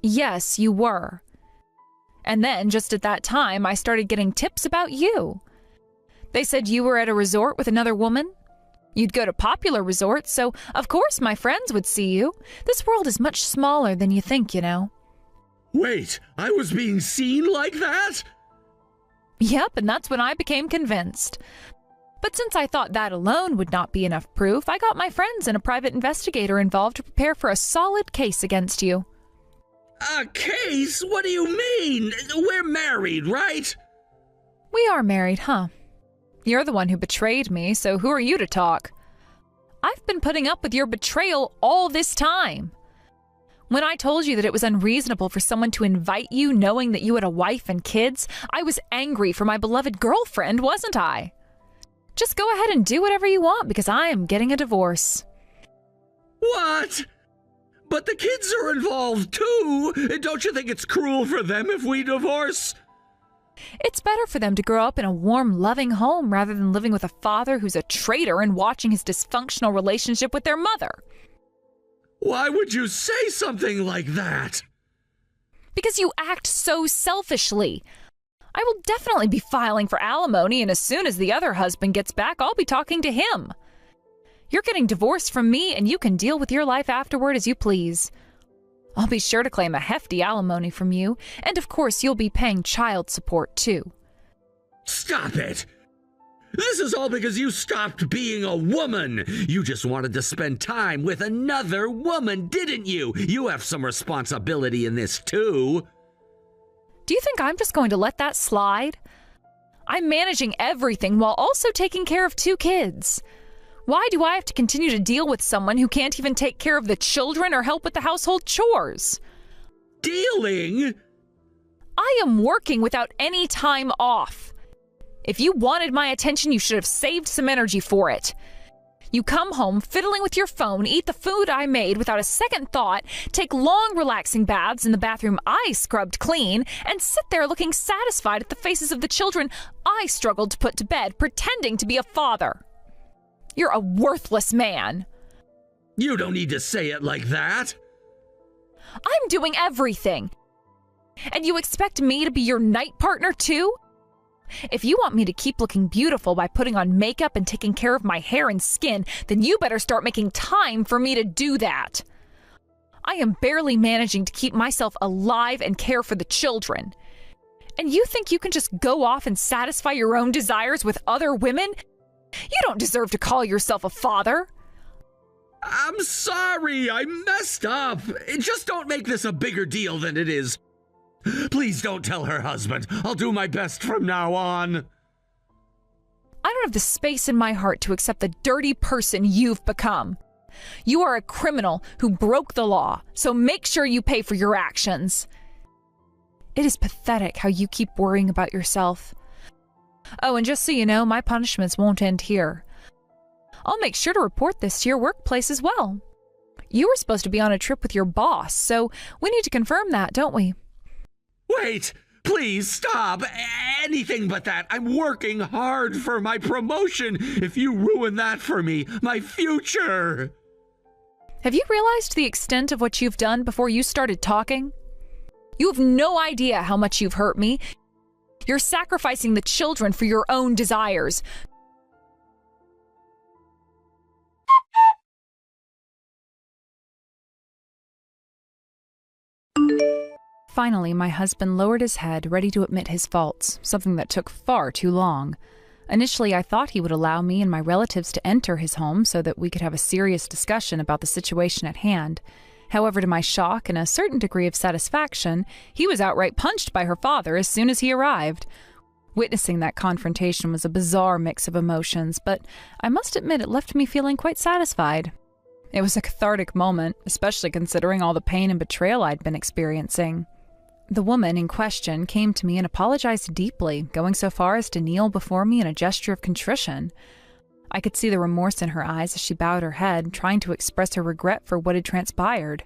Yes, you were. And then, just at that time, I started getting tips about you. They said you were at a resort with another woman. You'd go to popular resorts, so of course my friends would see you. This world is much smaller than you think, you know. Wait, I was being seen like that? Yep, and that's when I became convinced. But since I thought that alone would not be enough proof, I got my friends and a private investigator involved to prepare for a solid case against you. A case? What do you mean? We're married, right? We are married, huh? You're the one who betrayed me, so who are you to talk? I've been putting up with your betrayal all this time. When I told you that it was unreasonable for someone to invite you knowing that you had a wife and kids, I was angry for my beloved girlfriend, wasn't I? Just go ahead and do whatever you want because I am getting a divorce. What? But the kids are involved too. Don't you think it's cruel for them if we divorce? It's better for them to grow up in a warm, loving home rather than living with a father who's a traitor and watching his dysfunctional relationship with their mother. Why would you say something like that? Because you act so selfishly. I will definitely be filing for alimony, and as soon as the other husband gets back, I'll be talking to him. You're getting divorced from me, and you can deal with your life afterward as you please. I'll be sure to claim a hefty alimony from you, and of course you'll be paying child support too. Stop it! This is all because you stopped being a woman. You just wanted to spend time with another woman, didn't you? You have some responsibility in this too. Do you think I'm just going to let that slide? I'm managing everything while also taking care of 2 kids. Why do I have to continue to deal with someone who can't even take care of the children or help with the household chores? Dealing? I am working without any time off. If you wanted my attention, you should have saved some energy for it. You come home fiddling with your phone, eat the food I made without a second thought, take long relaxing baths in the bathroom I scrubbed clean, and sit there looking satisfied at the faces of the children I struggled to put to bed, pretending to be a father. You're a worthless man. You don't need to say it like that. I'm doing everything. And you expect me to be your night partner too? If you want me to keep looking beautiful by putting on makeup and taking care of my hair and skin, then you better start making time for me to do that. I am barely managing to keep myself alive and care for the children. And you think you can just go off and satisfy your own desires with other women? You don't deserve to call yourself a father. I'm sorry, I messed up. Just don't make this a bigger deal than it is. Please don't tell her husband. I'll do my best from now on. I don't have the space in my heart to accept the dirty person you've become. You are a criminal who broke the law, so make sure you pay for your actions. It is pathetic how you keep worrying about yourself. Oh, and just so you know, my punishments won't end here. I'll make sure to report this to your workplace as well. You were supposed to be on a trip with your boss, so we need to confirm that, don't we? Wait! Please stop! Anything but that! I'm working hard for my promotion! If you ruin that for me, my future! Have you realized the extent of what you've done before you started talking? You have no idea how much you've hurt me. You're sacrificing the children for your own desires. Finally, my husband lowered his head, ready to admit his faults, something that took far too long. Initially, I thought he would allow me and my relatives to enter his home so that we could have a serious discussion about the situation at hand. However, to my shock and a certain degree of satisfaction, he was outright punched by her father as soon as he arrived. Witnessing that confrontation was a bizarre mix of emotions, but I must admit it left me feeling quite satisfied. It was a cathartic moment, especially considering all the pain and betrayal I'd been experiencing. The woman in question came to me and apologized deeply, going so far as to kneel before me in a gesture of contrition. I could see the remorse in her eyes as she bowed her head, trying to express her regret for what had transpired.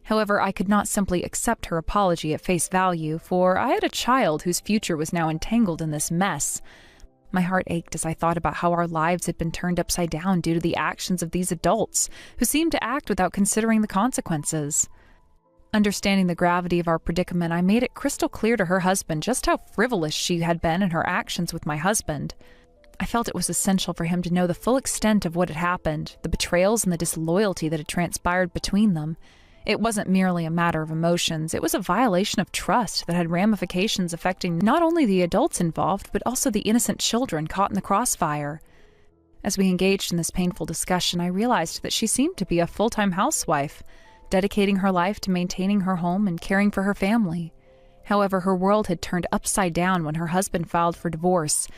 However, I could not simply accept her apology at face value, for I had a child whose future was now entangled in this mess. My heart ached as I thought about how our lives had been turned upside down due to the actions of these adults, who seemed to act without considering the consequences. Understanding the gravity of our predicament, I made it crystal clear to her husband just how frivolous she had been in her actions with my husband. I felt it was essential for him to know the full extent of what had happened, the betrayals and the disloyalty that had transpired between them. It wasn't merely a matter of emotions, it was a violation of trust that had ramifications affecting not only the adults involved, but also the innocent children caught in the crossfire. As we engaged in this painful discussion, I realized that she seemed to be a full-time housewife, dedicating her life to maintaining her home and caring for her family. However, her world had turned upside down when her husband filed for divorce,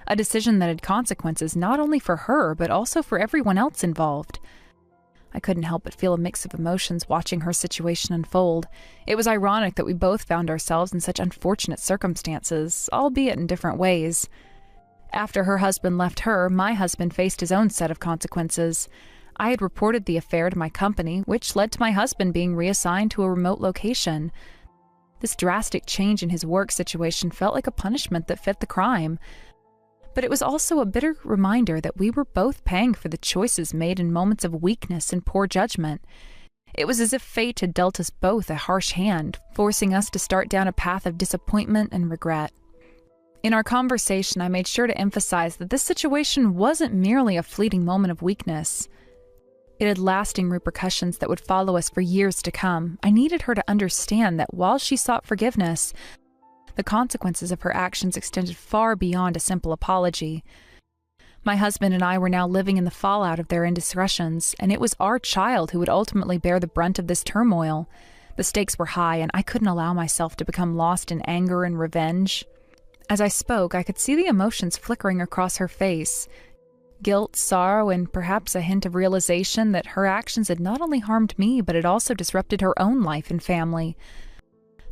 a decision that had consequences not only for her, but also for everyone else involved. I couldn't help but feel a mix of emotions watching her situation unfold. It was ironic that we both found ourselves in such unfortunate circumstances, albeit in different ways. After her husband left her, my husband faced his own set of consequences. I had reported the affair to my company, which led to my husband being reassigned to a remote location. This drastic change in his work situation felt like a punishment that fit the crime. But it was also a bitter reminder that we were both paying for the choices made in moments of weakness and poor judgment. It was as if fate had dealt us both a harsh hand, forcing us to start down a path of disappointment and regret. In our conversation, I made sure to emphasize that this situation wasn't merely a fleeting moment of weakness. It had lasting repercussions that would follow us for years to come. I needed her to understand that while she sought forgiveness, the consequences of her actions extended far beyond a simple apology. My husband and I were now living in the fallout of their indiscretions, and it was our child who would ultimately bear the brunt of this turmoil. The stakes were high, and I couldn't allow myself to become lost in anger and revenge. As I spoke, I could see the emotions flickering across her face. Guilt, sorrow, and perhaps a hint of realization that her actions had not only harmed me, but had also disrupted her own life and family.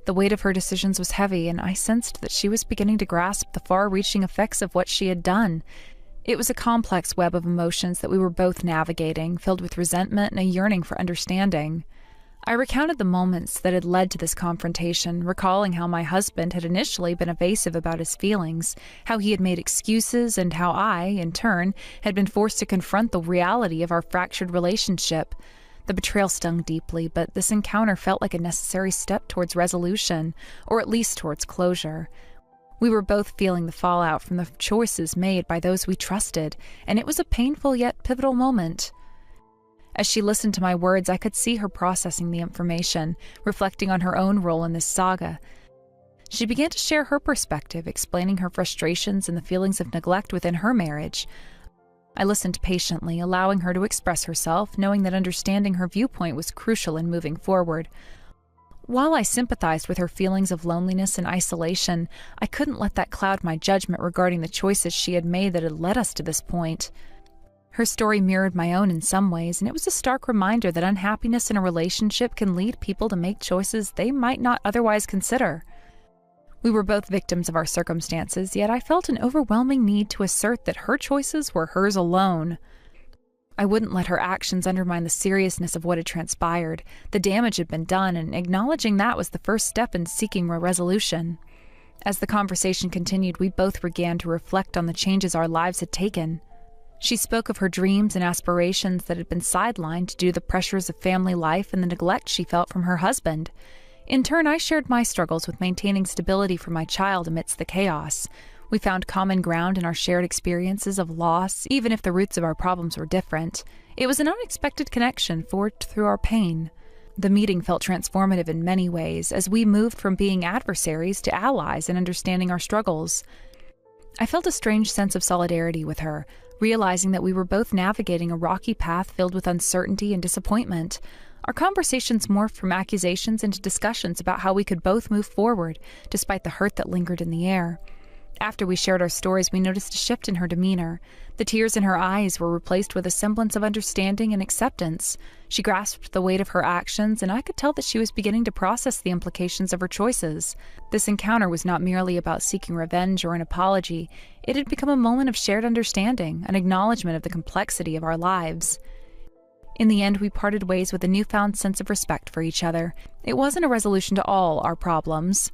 The weight of her decisions was heavy, and I sensed that she was beginning to grasp the far-reaching effects of what she had done. It was a complex web of emotions that we were both navigating, filled with resentment and a yearning for understanding. I recounted the moments that had led to this confrontation, recalling how my husband had initially been evasive about his feelings, how he had made excuses, and how I, in turn, had been forced to confront the reality of our fractured relationship. The betrayal stung deeply, but this encounter felt like a necessary step towards resolution, or at least towards closure. We were both feeling the fallout from the choices made by those we trusted, and it was a painful yet pivotal moment. As she listened to my words, I could see her processing the information, reflecting on her own role in this saga. She began to share her perspective, explaining her frustrations and the feelings of neglect within her marriage. I listened patiently, allowing her to express herself, knowing that understanding her viewpoint was crucial in moving forward. While I sympathized with her feelings of loneliness and isolation, I couldn't let that cloud my judgment regarding the choices she had made that had led us to this point. Her story mirrored my own in some ways, and it was a stark reminder that unhappiness in a relationship can lead people to make choices they might not otherwise consider. We were both victims of our circumstances, yet I felt an overwhelming need to assert that her choices were hers alone. I wouldn't let her actions undermine the seriousness of what had transpired. The damage had been done, and acknowledging that was the first step in seeking a resolution. As the conversation continued, we both began to reflect on the changes our lives had taken. She spoke of her dreams and aspirations that had been sidelined due to the pressures of family life and the neglect she felt from her husband. In turn, I shared my struggles with maintaining stability for my child amidst the chaos. We found common ground in our shared experiences of loss, even if the roots of our problems were different. It was an unexpected connection forged through our pain. The meeting felt transformative in many ways, as we moved from being adversaries to allies in understanding our struggles. I felt a strange sense of solidarity with her, realizing that we were both navigating a rocky path filled with uncertainty and disappointment. Our conversations morphed from accusations into discussions about how we could both move forward, despite the hurt that lingered in the air. After we shared our stories, we noticed a shift in her demeanor. The tears in her eyes were replaced with a semblance of understanding and acceptance. She grasped the weight of her actions, and I could tell that she was beginning to process the implications of her choices. This encounter was not merely about seeking revenge or an apology. It had become a moment of shared understanding, an acknowledgement of the complexity of our lives. In the end, we parted ways with a newfound sense of respect for each other. It wasn't a resolution to all our problems,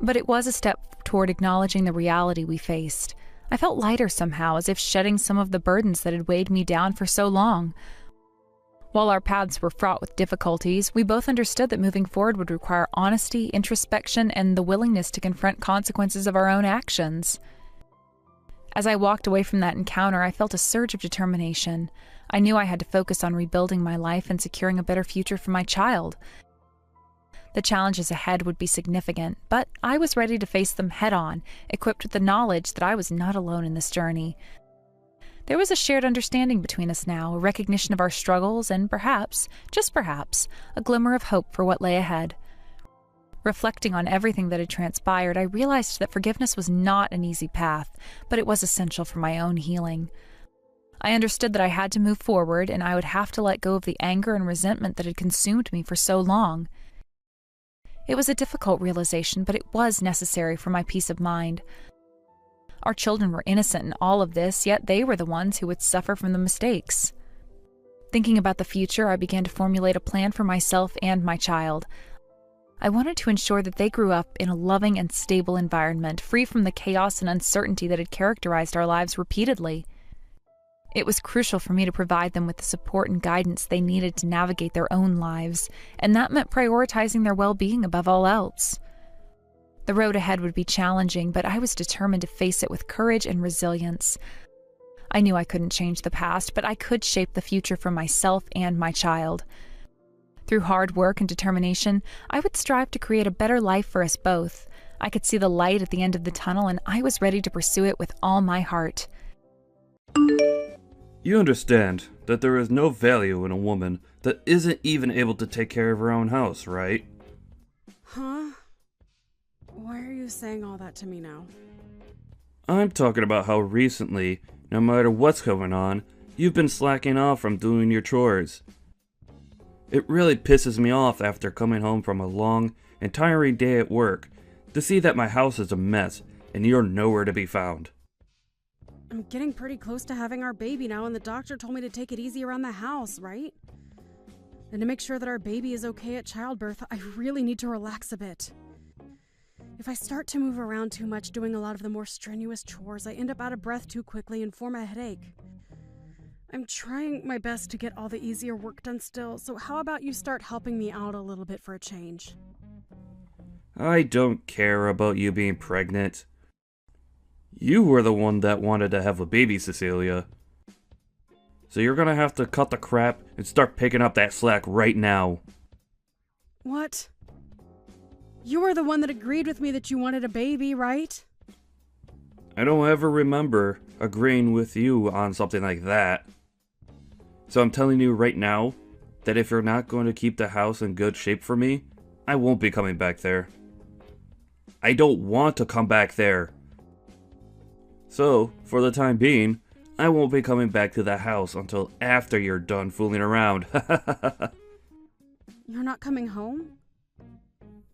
but it was a step toward acknowledging the reality we faced. I felt lighter somehow, as if shedding some of the burdens that had weighed me down for so long. While our paths were fraught with difficulties, we both understood that moving forward would require honesty, introspection, and the willingness to confront consequences of our own actions. As I walked away from that encounter, I felt a surge of determination. I knew I had to focus on rebuilding my life and securing a better future for my child. The challenges ahead would be significant, but I was ready to face them head-on, equipped with the knowledge that I was not alone in this journey. There was a shared understanding between us now, a recognition of our struggles, and perhaps, just perhaps, a glimmer of hope for what lay ahead. Reflecting on everything that had transpired, I realized that forgiveness was not an easy path, but it was essential for my own healing. I understood that I had to move forward, and I would have to let go of the anger and resentment that had consumed me for so long. It was a difficult realization, but it was necessary for my peace of mind. Our children were innocent in all of this, yet they were the ones who would suffer from the mistakes. Thinking about the future, I began to formulate a plan for myself and my child. I wanted to ensure that they grew up in a loving and stable environment, free from the chaos and uncertainty that had characterized our lives repeatedly. It was crucial for me to provide them with the support and guidance they needed to navigate their own lives, and that meant prioritizing their well-being above all else. The road ahead would be challenging, but I was determined to face it with courage and resilience. I knew I couldn't change the past, but I could shape the future for myself and my child. Through hard work and determination, I would strive to create a better life for us both. I could see the light at the end of the tunnel, and I was ready to pursue it with all my heart. You understand that there is no value in a woman that isn't even able to take care of her own house, right? Huh? Why are you saying all that to me now? I'm talking about how recently, no matter what's going on, you've been slacking off from doing your chores. It really pisses me off after coming home from a long and tiring day at work to see that my house is a mess and you're nowhere to be found. I'm getting pretty close to having our baby now, and the doctor told me to take it easy around the house, right? And to make sure that our baby is okay at childbirth, I really need to relax a bit. If I start to move around too much doing a lot of the more strenuous chores, I end up out of breath too quickly and form a headache. I'm trying my best to get all the easier work done still, so how about you start helping me out a little bit for a change? I don't care about you being pregnant. You were the one that wanted to have a baby, Cecilia. So you're gonna have to cut the crap and start picking up that slack right now. What? You were the one that agreed with me that you wanted a baby, right? I don't ever remember agreeing with you on something like that. So I'm telling you right now that if you're not going to keep the house in good shape for me, I won't be coming back there. I don't want to come back there. So, for the time being, I won't be coming back to the house until after you're done fooling around. You're not coming home?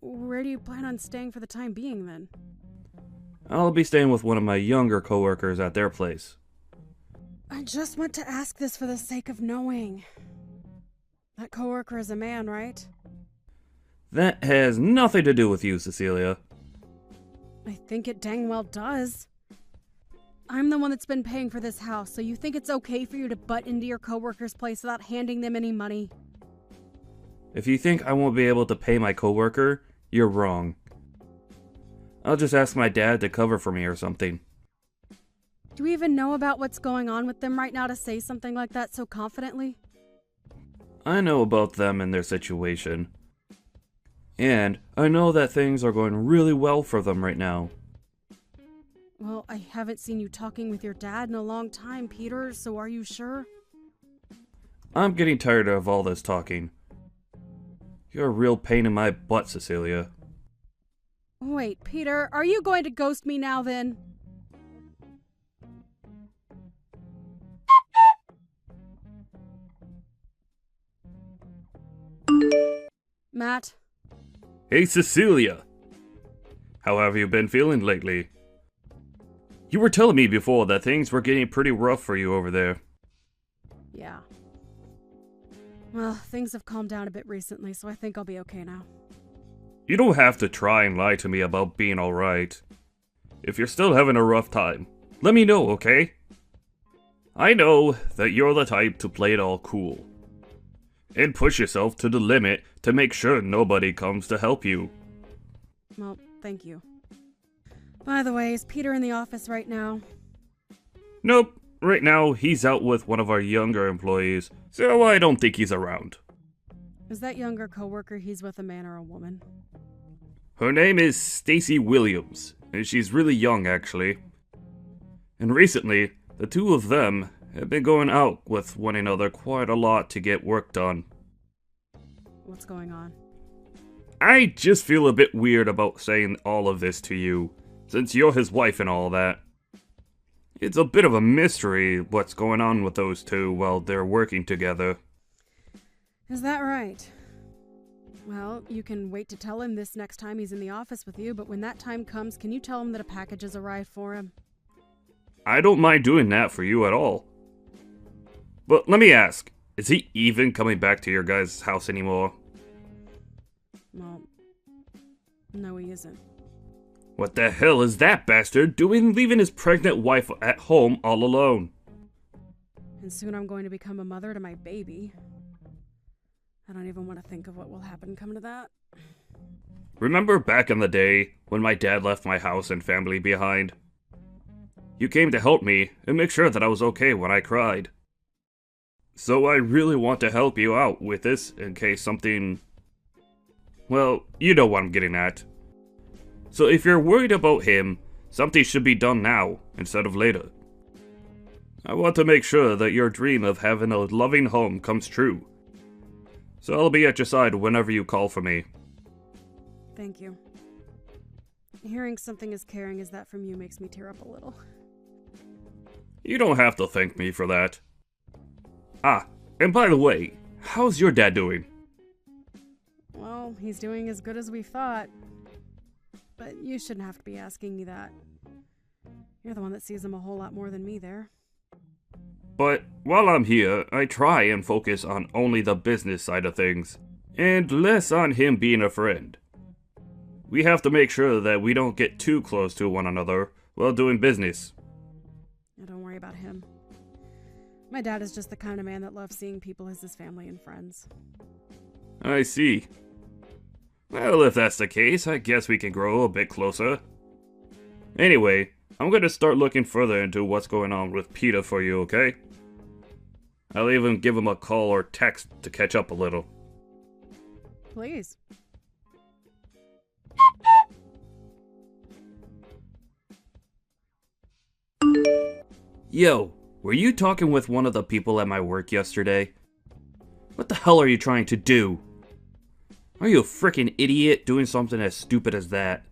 Where do you plan on staying for the time being, then? I'll be staying with one of my younger coworkers at their place. I just want to ask this for the sake of knowing. That coworker is a man, right? That has nothing to do with you, Cecilia. I think it dang well does. I'm the one that's been paying for this house, so you think it's okay for you to butt into your coworker's place without handing them any money? If you think I won't be able to pay my coworker, you're wrong. I'll just ask my dad to cover for me or something. Do we even know about what's going on with them right now to say something like that so confidently? I know about them and their situation. And I know that things are going really well for them right now. Well, I haven't seen you talking with your dad in a long time, Peter, so are you sure? I'm getting tired of all this talking. You're a real pain in my butt, Cecilia. Wait, Peter, are you going to ghost me now then? Matt? Hey, Cecilia. How have you been feeling lately? You were telling me before that things were getting pretty rough for you over there. Yeah. Well, things have calmed down a bit recently, so I think I'll be okay now. You don't have to try and lie to me about being alright. If you're still having a rough time, let me know, okay? I know that you're the type to play it all cool. And push yourself to the limit to make sure nobody comes to help you. Well, thank you. By the way, is Peter in the office right now? Nope, right now he's out with one of our younger employees, so I don't think he's around. Is that younger coworker he's with a man or a woman? Her name is Stacy Williams, and she's really young actually. And recently, the two of them have been going out with one another quite a lot to get work done. What's going on? I just feel a bit weird about saying all of this to you, since you're his wife and all that. It's a bit of a mystery what's going on with those two while they're working together. Is that right? Well, you can wait to tell him this next time he's in the office with you, but when that time comes, can you tell him that a package has arrived for him? I don't mind doing that for you at all. But let me ask, is he even coming back to your guys' house anymore? Well, no he isn't. What the hell is that bastard doing leaving his pregnant wife at home all alone? And soon I'm going to become a mother to my baby. I don't even want to think of what will happen coming to that. Remember back in the day when my dad left my house and family behind? You came to help me and make sure that I was okay when I cried. So I really want to help you out with this in case something... Well, you know what I'm getting at. So if you're worried about him, something should be done now instead of later. I want to make sure that your dream of having a loving home comes true. So I'll be at your side whenever you call for me. Thank you. Hearing something as caring as that from you makes me tear up a little. You don't have to thank me for that. Ah, and by the way, how's your dad doing? Well, he's doing as good as we thought. But you shouldn't have to be asking me that. You're the one that sees him a whole lot more than me there. But while I'm here, I try and focus on only the business side of things, and less on him being a friend. We have to make sure that we don't get too close to one another while doing business. Don't worry about him. My dad is just the kind of man that loves seeing people as his family and friends. I see. Well, if that's the case, I guess we can grow a bit closer. Anyway, I'm gonna start looking further into what's going on with Peter for you, okay? I'll even give him a call or text to catch up a little. Please. Yo, were you talking with one of the people at my work yesterday? What the hell are you trying to do? Are you a freaking idiot doing something as stupid as that?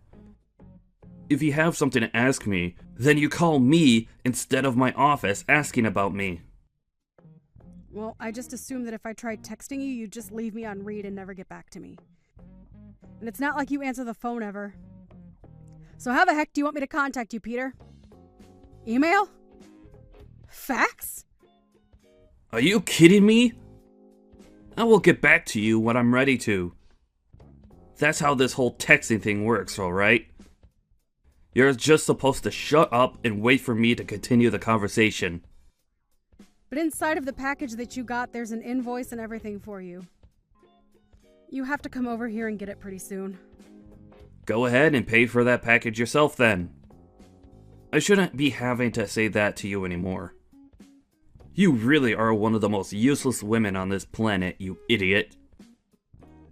If you have something to ask me, then you call me instead of my office asking about me. Well, I just assumed that if I tried texting you, you'd just leave me on read and never get back to me. And it's not like you answer the phone ever. So how the heck do you want me to contact you, Peter? Email? Fax? Are you kidding me? I will get back to you when I'm ready to. That's how this whole texting thing works, alright? You're just supposed to shut up and wait for me to continue the conversation. But inside of the package that you got, there's an invoice and everything for you. You have to come over here and get it pretty soon. Go ahead and pay for that package yourself then. I shouldn't be having to say that to you anymore. You really are one of the most useless women on this planet, you idiot.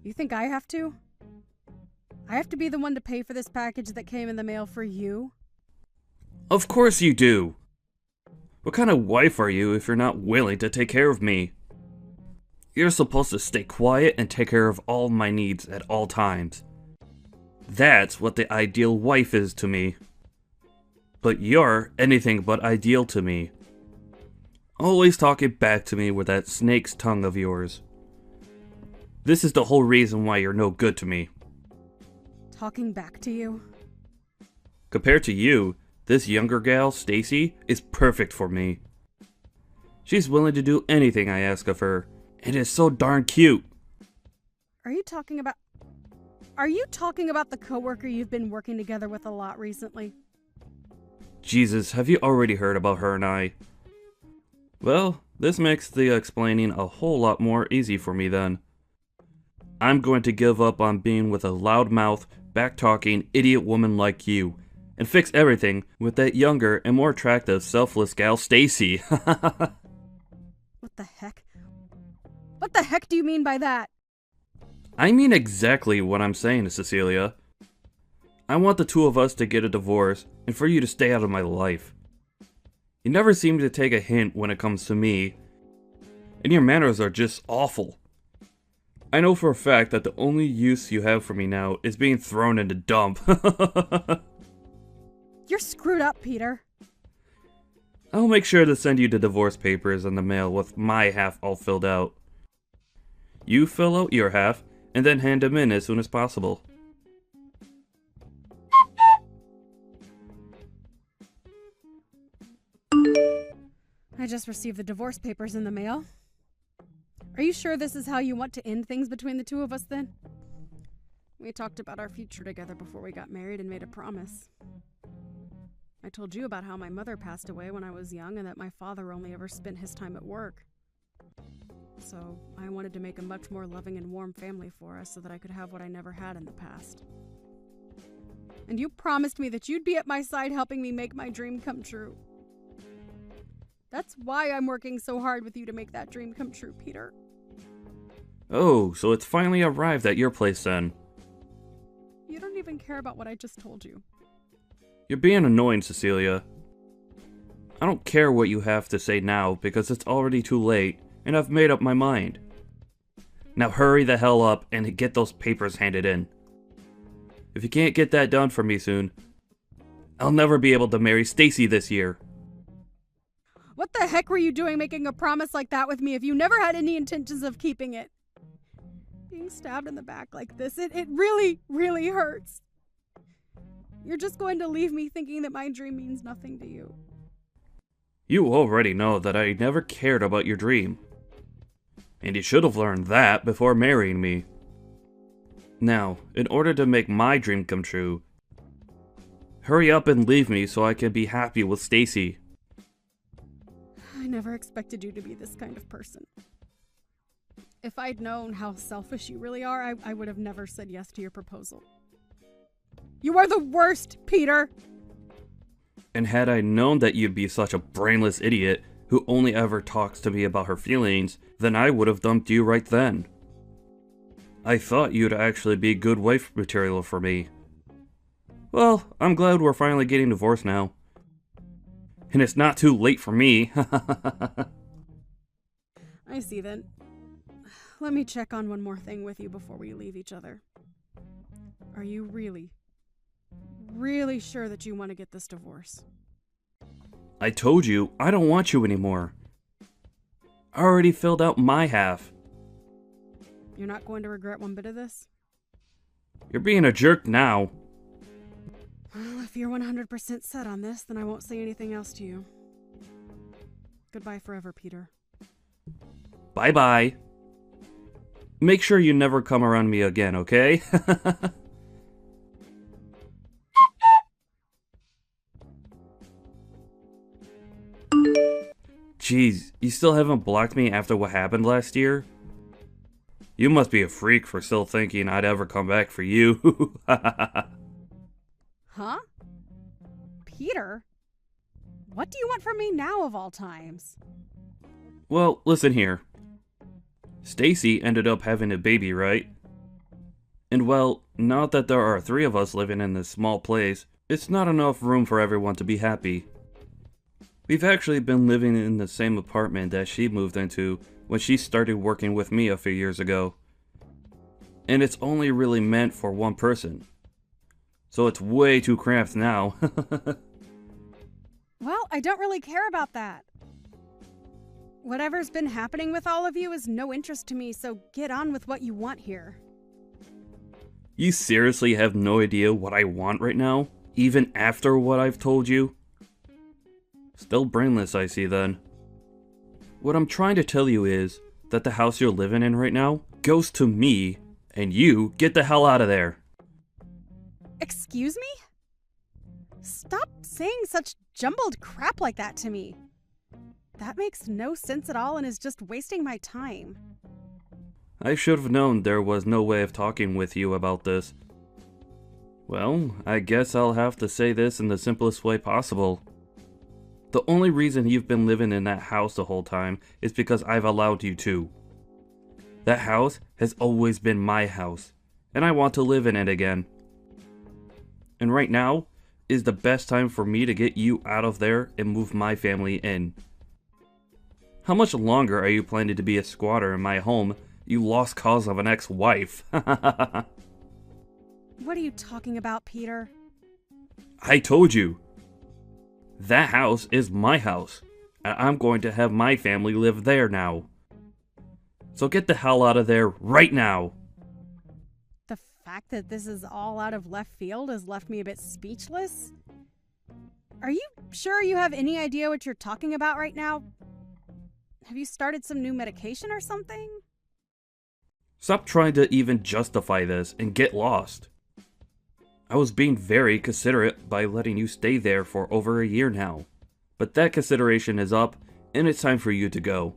You think I have to? I have to be the one to pay for this package that came in the mail for you? Of course you do. What kind of wife are you if you're not willing to take care of me? You're supposed to stay quiet and take care of all my needs at all times. That's what the ideal wife is to me. But you're anything but ideal to me. Always talking back to me with that snake's tongue of yours. This is the whole reason why you're no good to me. Talking back to you? Compared to you, this younger gal, Stacy, is perfect for me. She's willing to do anything I ask of her, and is so darn cute. Are you talking about the coworker you've been working together with a lot recently? Jesus, have you already heard about her and I? Well, this makes the explaining a whole lot more easy for me then. I'm going to give up on being with a loudmouth, back-talking, idiot woman like you, and fix everything with that younger and more attractive, selfless gal, Stacy. What the heck? What the heck do you mean by that? I mean exactly what I'm saying, Cecilia. I want the two of us to get a divorce, and for you to stay out of my life. You never seem to take a hint when it comes to me, and your manners are just awful. I know for a fact that the only use you have for me now is being thrown in the dump. You're screwed up, Peter. I'll make sure to send you the divorce papers in the mail with my half all filled out. You fill out your half, and then hand them in as soon as possible. I just received the divorce papers in the mail. Are you sure this is how you want to end things between the two of us then? We talked about our future together before we got married and made a promise. I told you about how my mother passed away when I was young and that my father only ever spent his time at work. So I wanted to make a much more loving and warm family for us so that I could have what I never had in the past. And you promised me that you'd be at my side helping me make my dream come true. That's why I'm working so hard with you to make that dream come true, Peter. Oh, so it's finally arrived at your place then. You don't even care about what I just told you. You're being annoying, Cecilia. I don't care what you have to say now because it's already too late and I've made up my mind. Now hurry the hell up and get those papers handed in. If you can't get that done for me soon, I'll never be able to marry Stacy this year. What the heck were you doing making a promise like that with me if you never had any intentions of keeping it? Being stabbed in the back like this, it really, really hurts. You're just going to leave me thinking that my dream means nothing to you. You already know that I never cared about your dream. And you should have learned that before marrying me. Now, in order to make my dream come true, hurry up and leave me so I can be happy with Stacy. I never expected you to be this kind of person. If I'd known how selfish you really are, I would have never said yes to your proposal. You are the worst, Peter! And had I known that you'd be such a brainless idiot who only ever talks to me about her feelings, then I would have dumped you right then. I thought you'd actually be good wife material for me. Well, I'm glad we're finally getting divorced now. And it's not too late for me. I see then. Let me check on one more thing with you before we leave each other. Are you really sure that you want to get this divorce? I told you, I don't want you anymore. I already filled out my half. You're not going to regret one bit of this? You're being a jerk now. Well, if you're 100% set on this, then I won't say anything else to you. Goodbye forever, Peter. Bye-bye. Make sure you never come around me again, okay? Jeez, you still haven't blocked me after what happened last year? You must be a freak for still thinking I'd ever come back for you. Huh? Peter? What do you want from me now of all times? Well, listen here. Stacy ended up having a baby, right? And well, now that there are 3 of us living in this small place, it's not enough room for everyone to be happy. We've actually been living in the same apartment that she moved into when she started working with me a few years ago. And it's only really meant for one person. So it's way too cramped now. Well, I don't really care about that. Whatever's been happening with all of you is no interest to me, so get on with what you want here. You seriously have no idea what I want right now? Even after what I've told you? Still brainless, I see then. What I'm trying to tell you is that the house you're living in right now goes to me, and you get the hell out of there. Excuse me? Stop saying such jumbled crap like that to me. That makes no sense at all and is just wasting my time. I should have known there was no way of talking with you about this. Well, I guess I'll have to say this in the simplest way possible. The only reason you've been living in that house the whole time is because I've allowed you to. That house has always been my house, and I want to live in it again. And right now is the best time for me to get you out of there and move my family in. How much longer are you planning to be a squatter in my home, you lost cause of an ex-wife? What are you talking about, Peter? I told you. That house is my house, and I'm going to have my family live there now. So get the hell out of there right now. The fact that this is all out of left field has left me a bit speechless. Are you sure you have any idea what you're talking about right now? Have you started some new medication or something? Stop trying to even justify this and get lost. I was being very considerate by letting you stay there for over a year now, but that consideration is up and it's time for you to go.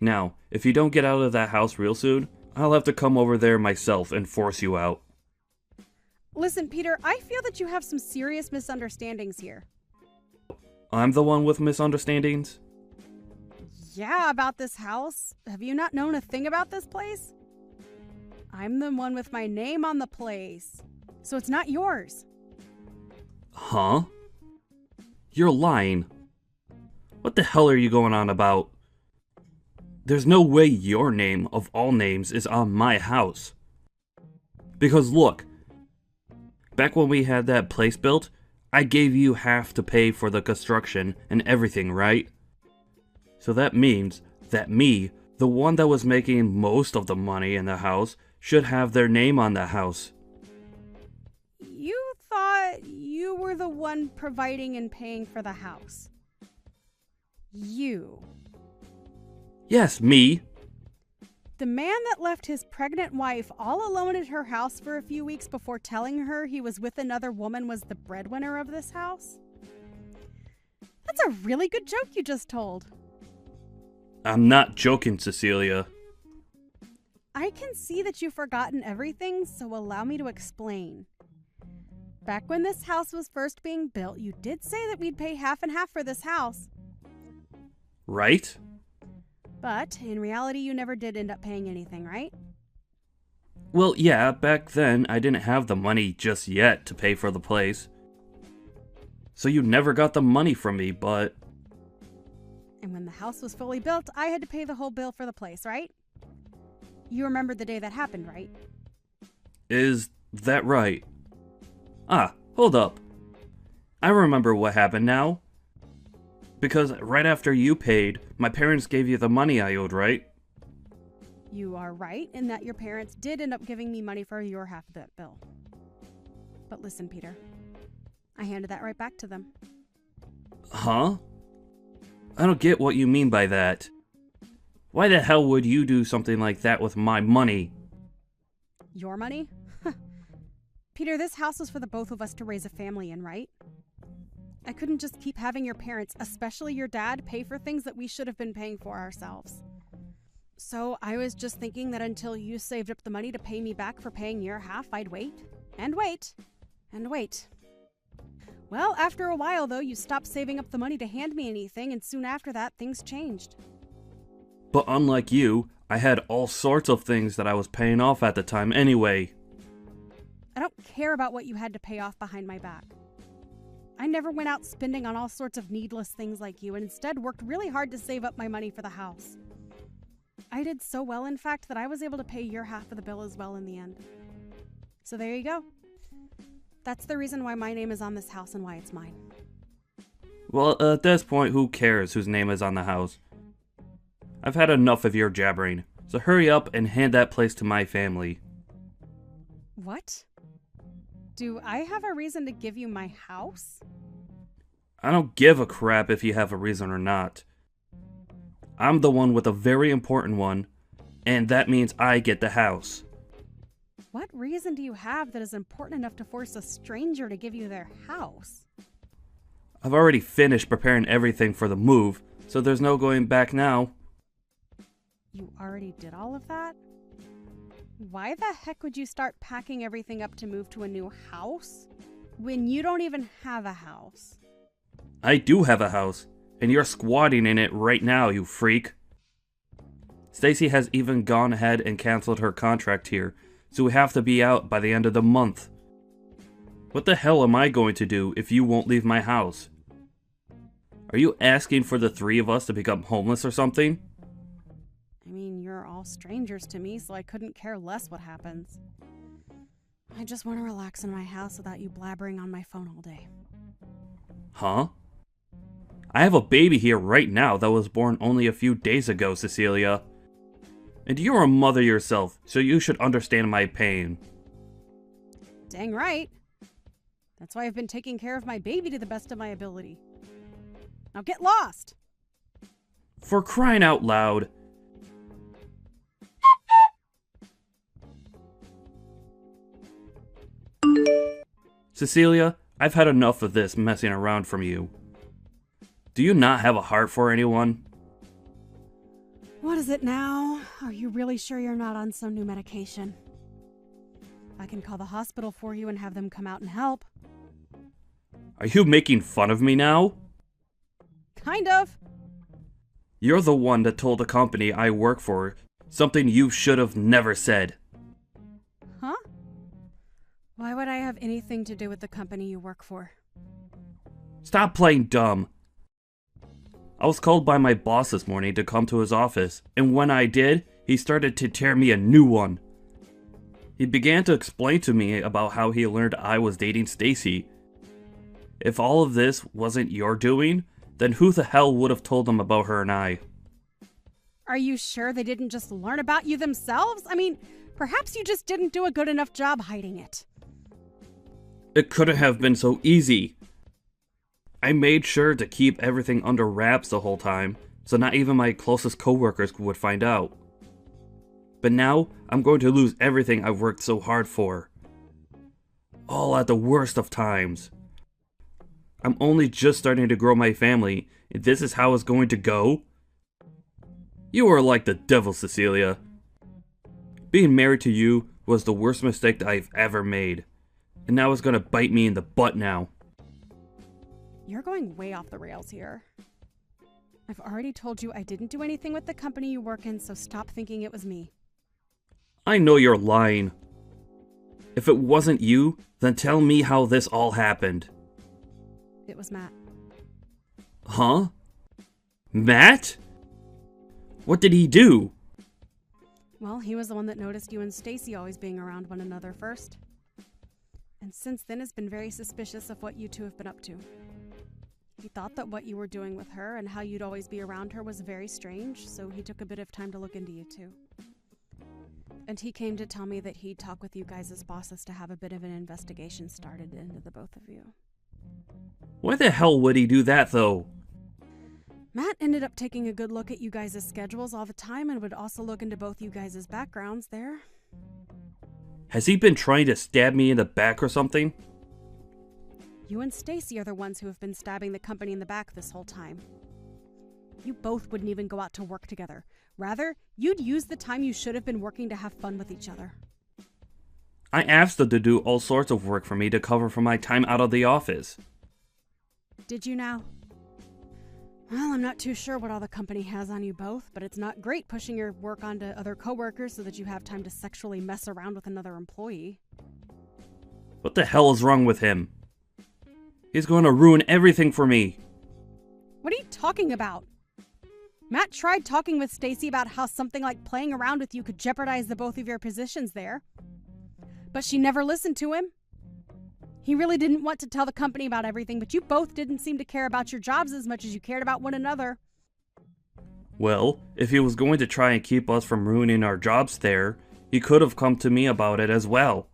Now, if you don't get out of that house real soon, I'll have to come over there myself and force you out. Listen, Peter, I feel that you have some serious misunderstandings here. I'm the one with misunderstandings? Yeah, about this house. Have you not known a thing about this place? I'm the one with my name on the place, so it's not yours. Huh? You're lying. What the hell are you going on about? There's no way your name, of all names, is on my house. Because look, back when we had that place built, I gave you half to pay for the construction and everything, right? So that means that me, the one that was making most of the money in the house, should have their name on the house. You thought you were the one providing and paying for the house. You. Yes, me. The man that left his pregnant wife all alone at her house for a few weeks before telling her he was with another woman was the breadwinner of this house? That's a really good joke you just told. I'm not joking, Cecilia. I can see that you've forgotten everything, so allow me to explain. Back when this house was first being built, you did say that we'd pay half and half for this house. Right? But in reality, you never did end up paying anything, right? Well, yeah, back then I didn't have the money just yet to pay for the place. So you never got the money from me, but... And when the house was fully built, I had to pay the whole bill for the place, right? You remember the day that happened, right? Is that right? Ah, hold up. I remember what happened now. Because right after you paid, my parents gave you the money I owed, right? You are right in that your parents did end up giving me money for your half of that bill. But listen, Peter, I handed that right back to them. Huh? I don't get what you mean by that. Why the hell would you do something like that with my money? Your money? Peter, this house was for the both of us to raise a family in, right? I couldn't just keep having your parents, especially your dad, pay for things that we should have been paying for ourselves. So I was just thinking that until you saved up the money to pay me back for paying your half, I'd wait, and wait, and wait. Well, after a while, though, you stopped saving up the money to hand me anything, and soon after that, things changed. But unlike you, I had all sorts of things that I was paying off at the time anyway. I don't care about what you had to pay off behind my back. I never went out spending on all sorts of needless things like you, and instead worked really hard to save up my money for the house. I did so well, in fact, that I was able to pay your half of the bill as well in the end. So there you go. That's the reason why my name is on this house and why it's mine. Well, at this point, who cares whose name is on the house? I've had enough of your jabbering, so hurry up and hand that place to my family. What? Do I have a reason to give you my house? I don't give a crap if you have a reason or not. I'm the one with a very important one, and that means I get the house. What reason do you have that is important enough to force a stranger to give you their house? I've already finished preparing everything for the move, so there's no going back now. You already did all of that? Why the heck would you start packing everything up to move to a new house when you don't even have a house? I do have a house, and you're squatting in it right now, you freak. Stacy has even gone ahead and canceled her contract here, so we have to be out by the end of the month. What the hell am I going to do if you won't leave my house? Are you asking for the three of us to become homeless or something? I mean, you're all strangers to me, so I couldn't care less what happens. I just want to relax in my house without you blabbering on my phone all day. Huh? I have a baby here right now that was born only a few days ago, Cecilia. And you're a mother yourself, so you should understand my pain. Dang right. That's why I've been taking care of my baby to the best of my ability. Now get lost! For crying out loud. Cecilia, I've had enough of this messing around from you. Do you not have a heart for anyone? What is it now? Are you really sure you're not on some new medication? I can call the hospital for you and have them come out and help. Are you making fun of me now? Kind of. You're the one that told the company I work for something you should have never said. Huh? Why would I have anything to do with the company you work for? Stop playing dumb. I was called by my boss this morning to come to his office, and when I did, he started to tear me a new one. He began to explain to me about how he learned I was dating Stacy. If all of this wasn't your doing, then who the hell would have told him about her and I? Are you sure they didn't just learn about you themselves? I mean, perhaps you just didn't do a good enough job hiding it. It couldn't have been so easy. I made sure to keep everything under wraps the whole time, so not even my closest coworkers would find out. But now, I'm going to lose everything I've worked so hard for. All at the worst of times. I'm only just starting to grow my family, and this is how it's going to go? You are like the devil, Cecilia. Being married to you was the worst mistake that I've ever made, and now it's going to bite me in the butt now. You're going way off the rails here. I've already told you I didn't do anything with the company you work in, so stop thinking it was me. I know you're lying. If it wasn't you, then tell me how this all happened. It was Matt. Huh? Matt? What did he do? Well, he was the one that noticed you and Stacy always being around one another first. And since then has been very suspicious of what you two have been up to. He thought that what you were doing with her and how you'd always be around her was very strange, so he took a bit of time to look into you two. And he came to tell me that he'd talk with you guys as bosses to have a bit of an investigation started into the both of you. Why the hell would he do that, though? Matt ended up taking a good look at you guys' schedules all the time and would also look into both you guys' backgrounds there. Has he been trying to stab me in the back or something? You and Stacy are the ones who have been stabbing the company in the back this whole time. You both wouldn't even go out to work together. Rather, you'd use the time you should have been working to have fun with each other. I asked them to do all sorts of work for me to cover for my time out of the office. Did you now? Well, I'm not too sure what all the company has on you both, but it's not great pushing your work onto other coworkers so that you have time to sexually mess around with another employee. What the hell is wrong with him? He's going to ruin everything for me. What are you talking about? Matt tried talking with Stacy about how something like playing around with you could jeopardize the both of your positions there. But she never listened to him. He really didn't want to tell the company about everything, but you both didn't seem to care about your jobs as much as you cared about one another. Well, if he was going to try and keep us from ruining our jobs there, he could have come to me about it as well.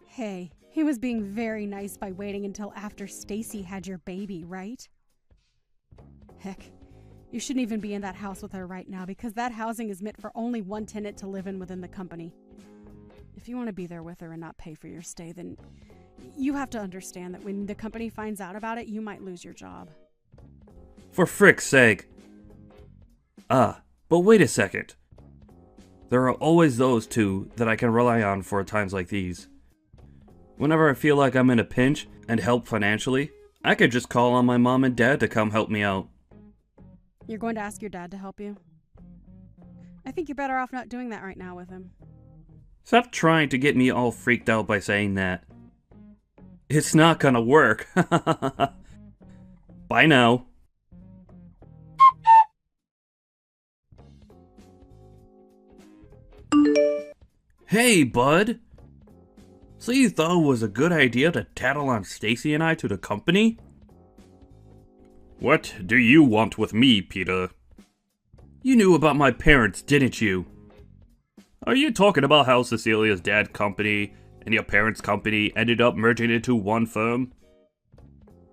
Hey, he was being very nice by waiting until after Stacy had your baby, right? Heck, you shouldn't even be in that house with her right now because that housing is meant for only one tenant to live in within the company. If you want to be there with her and not pay for your stay, then you have to understand that when the company finds out about it, you might lose your job. For frick's sake. But wait a second. There are always those two that I can rely on for times like these. Whenever I feel like I'm in a pinch and help financially, I could just call on my mom and dad to come help me out. You're going to ask your dad to help you? I think you're better off not doing that right now with him. Stop trying to get me all freaked out by saying that. It's not gonna work. Bye now. Hey, bud. So you thought it was a good idea to tattle on Stacy and I to the company? What do you want with me, Peter? You knew about my parents, didn't you? Are you talking about how Cecilia's dad's company and your parents' company ended up merging into one firm?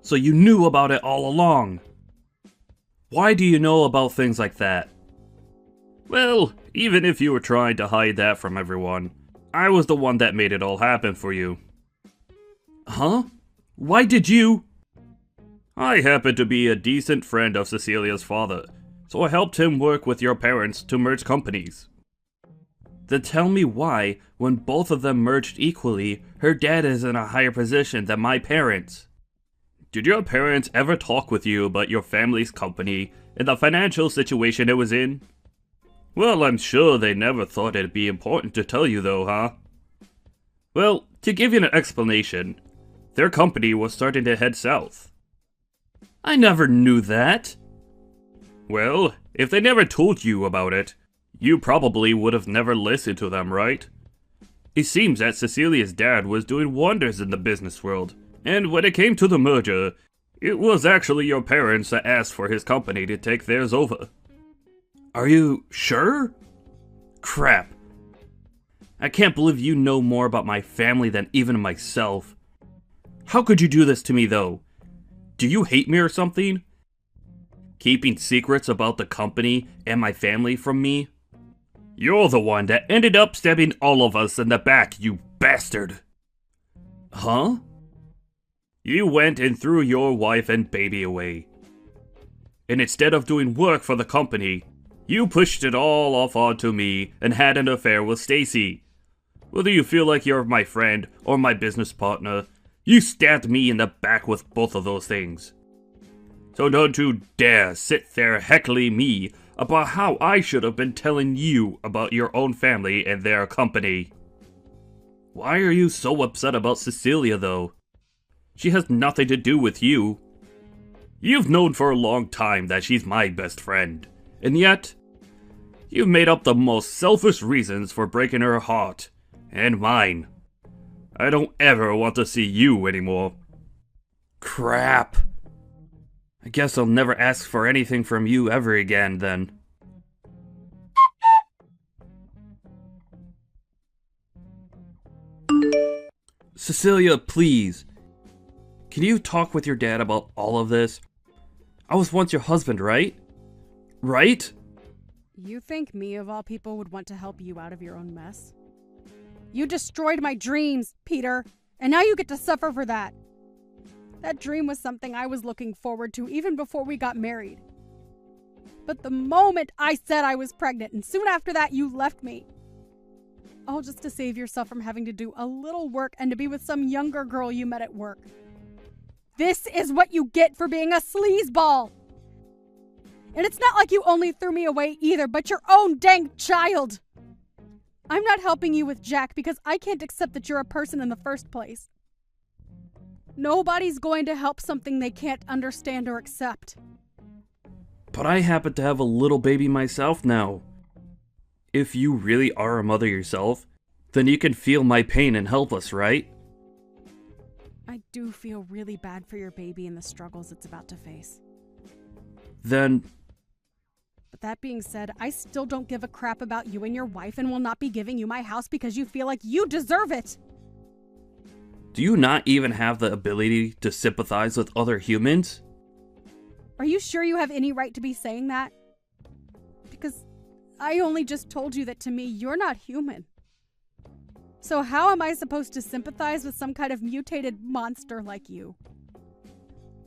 So you knew about it all along. Why do you know about things like that? Well, even if you were trying to hide that from everyone, I was the one that made it all happen for you. Huh? Why did you? I happen to be a decent friend of Cecilia's father, so I helped him work with your parents to merge companies. Then tell me why, when both of them merged equally, her dad is in a higher position than my parents. Did your parents ever talk with you about your family's company and the financial situation it was in? Well, I'm sure they never thought it'd be important to tell you though, huh? Well, to give you an explanation, their company was starting to head south. I never knew that. Well, if they never told you about it, you probably would have never listened to them, right? It seems that Cecilia's dad was doing wonders in the business world, and when it came to the merger, it was actually your parents that asked for his company to take theirs over. Are you sure? Crap. I can't believe you know more about my family than even myself. How could you do this to me, though? Do you hate me or something? Keeping secrets about the company and my family from me? You're the one that ended up stabbing all of us in the back, you bastard! Huh? You went and threw your wife and baby away. And instead of doing work for the company, you pushed it all off onto me and had an affair with Stacy. Whether you feel like you're my friend or my business partner, you stabbed me in the back with both of those things. So don't you dare sit there heckling me about how I should have been telling you about your own family and their company. Why are you so upset about Cecilia, though? She has nothing to do with you. You've known for a long time that she's my best friend, and yet, you've made up the most selfish reasons for breaking her heart, and mine. I don't ever want to see you anymore. Crap. I guess I'll never ask for anything from you ever again, then. Cecilia, please. Can you talk with your dad about all of this? I was once your husband, right? Right? You think me, of all people, would want to help you out of your own mess? You destroyed my dreams, Peter, and now you get to suffer for that. That dream was something I was looking forward to even before we got married. But the moment I said I was pregnant, and soon after that you left me. All just to save yourself from having to do a little work and to be with some younger girl you met at work. This is what you get for being a sleazeball! And it's not like you only threw me away either, but your own dang child! I'm not helping you with Jack because I can't accept that you're a person in the first place. Nobody's going to help something they can't understand or accept. But I happen to have a little baby myself now. If you really are a mother yourself, then you can feel my pain and help us, right? I do feel really bad for your baby and the struggles it's about to face. Then... But that being said, I still don't give a crap about you and your wife and will not be giving you my house because you feel like you deserve it! Do you not even have the ability to sympathize with other humans? Are you sure you have any right to be saying that? Because I only just told you that to me, you're not human. So how am I supposed to sympathize with some kind of mutated monster like you?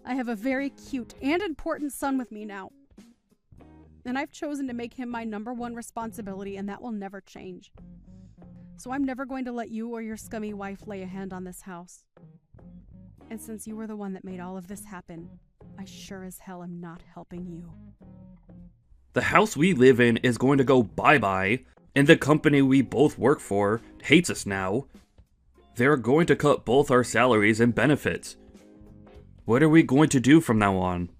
I have a very cute and important son with me now. And I've chosen to make him my #1 responsibility, and that will never change. So I'm never going to let you or your scummy wife lay a hand on this house. And since you were the one that made all of this happen, I sure as hell am not helping you. The house we live in is going to go bye-bye, and the company we both work for hates us now. They're going to cut both our salaries and benefits. What are we going to do from now on?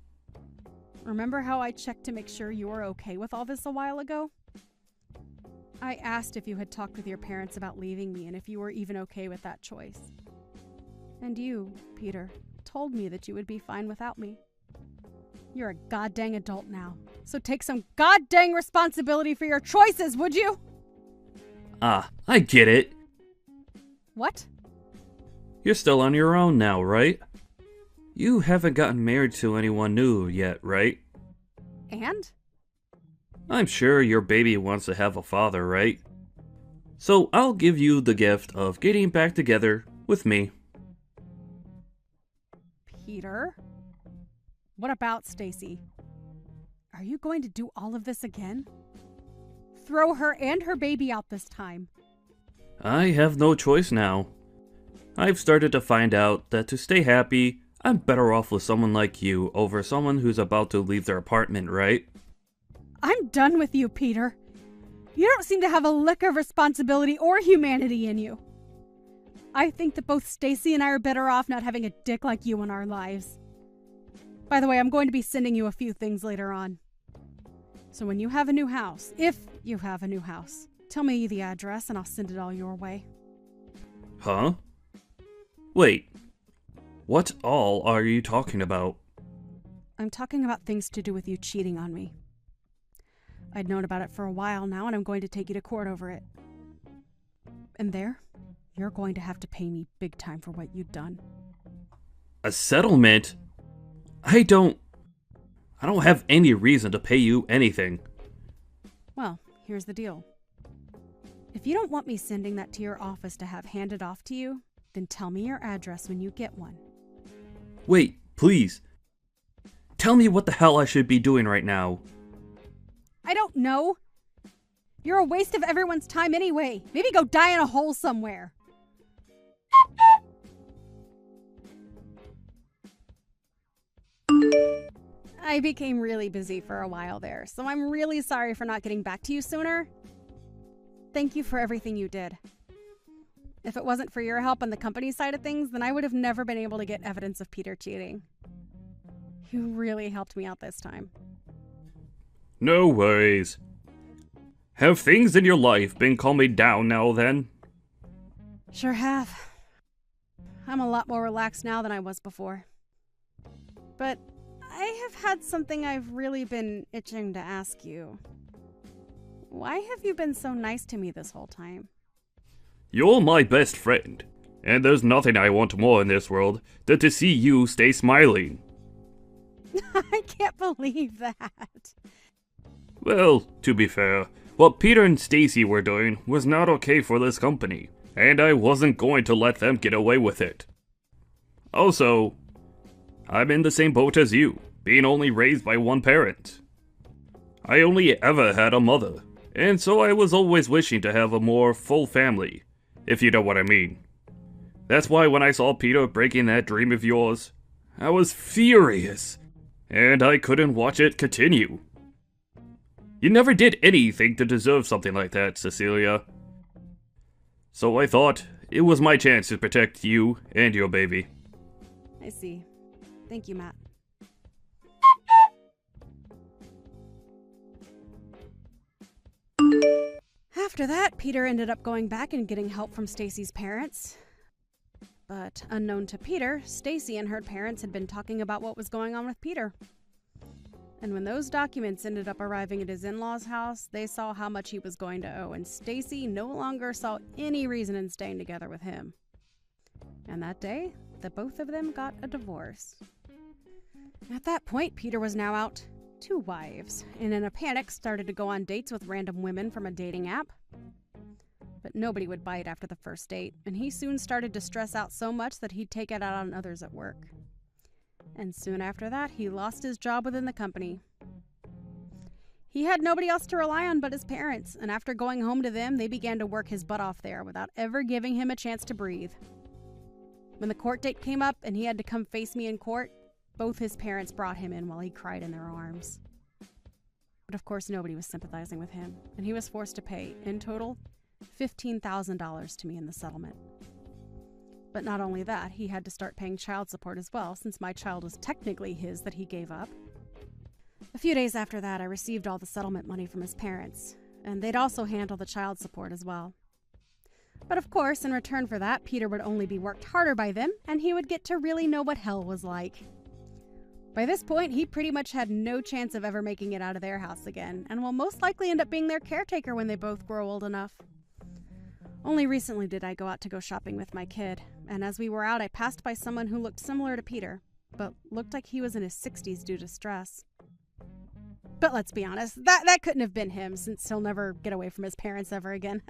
Remember how I checked to make sure you were okay with all this a while ago? I asked if you had talked with your parents about leaving me and if you were even okay with that choice. And you, Peter, told me that you would be fine without me. You're a goddamn adult now, so take some goddamn responsibility for your choices, would you? Ah, I get it. What? You're still on your own now, right? You haven't gotten married to anyone new yet, right? And? I'm sure your baby wants to have a father, right? So I'll give you the gift of getting back together with me. Peter? What about Stacy? Are you going to do all of this again? Throw her and her baby out this time. I have no choice now. I've started to find out that to stay happy, I'm better off with someone like you over someone who's about to leave their apartment, right? I'm done with you, Peter. You don't seem to have a lick of responsibility or humanity in you. I think that both Stacy and I are better off not having a dick like you in our lives. By the way, I'm going to be sending you a few things later on. So when you have a new house, if you have a new house, tell me the address and I'll send it all your way. Huh? Wait. What all are you talking about? I'm talking about things to do with you cheating on me. I'd known about it for a while now, and I'm going to take you to court over it. And there, you're going to have to pay me big time for what you've done. A settlement? I don't have any reason to pay you anything. Well, here's the deal. If you don't want me sending that to your office to have handed off to you, then tell me your address when you get one. Wait, please. Tell me what the hell I should be doing right now. I don't know. You're a waste of everyone's time anyway. Maybe go die in a hole somewhere. I became really busy for a while there, so I'm really sorry for not getting back to you sooner. Thank you for everything you did. If it wasn't for your help on the company side of things, then I would have never been able to get evidence of Peter cheating. You really helped me out this time. No worries. Have things in your life been calming down now then? Sure have. I'm a lot more relaxed now than I was before. But I have had something I've really been itching to ask you. Why have you been so nice to me this whole time? You're my best friend, and there's nothing I want more in this world than to see you stay smiling. I can't believe that. Well, to be fair, what Peter and Stacy were doing was not okay for this company, and I wasn't going to let them get away with it. Also, I'm in the same boat as you, being only raised by one parent. I only ever had a mother, and so I was always wishing to have a more full family, if you know what I mean. That's why when I saw Peter breaking that dream of yours, I was furious, and I couldn't watch it continue. You never did anything to deserve something like that, Cecilia. So I thought it was my chance to protect you and your baby. I see. Thank you, Matt. After that, Peter ended up going back and getting help from Stacy's parents. But unknown to Peter, Stacy and her parents had been talking about what was going on with Peter. And when those documents ended up arriving at his in-laws' house, they saw how much he was going to owe, and Stacy no longer saw any reason in staying together with him. And that day, the both of them got a divorce. At that point, Peter was now out 2 wives, and in a panic started to go on dates with random women from a dating app. But nobody would bite after the first date, and he soon started to stress out so much that he'd take it out on others at work. And soon after that, he lost his job within the company. He had nobody else to rely on but his parents, and after going home to them, they began to work his butt off there without ever giving him a chance to breathe. When the court date came up and he had to come face me in court, both his parents brought him in while he cried in their arms. But of course, nobody was sympathizing with him, and he was forced to pay, in total, $15,000 to me in the settlement. But not only that, he had to start paying child support as well, since my child was technically his that he gave up. A few days after that, I received all the settlement money from his parents, and they'd also handle the child support as well. But of course, in return for that, Peter would only be worked harder by them, and he would get to really know what hell was like. By this point, he pretty much had no chance of ever making it out of their house again, and will most likely end up being their caretaker when they both grow old enough. Only recently did I go out to go shopping with my kid, and as we were out, I passed by someone who looked similar to Peter, but looked like he was in his 60s due to stress. But let's be honest, that couldn't have been him, since he'll never get away from his parents ever again.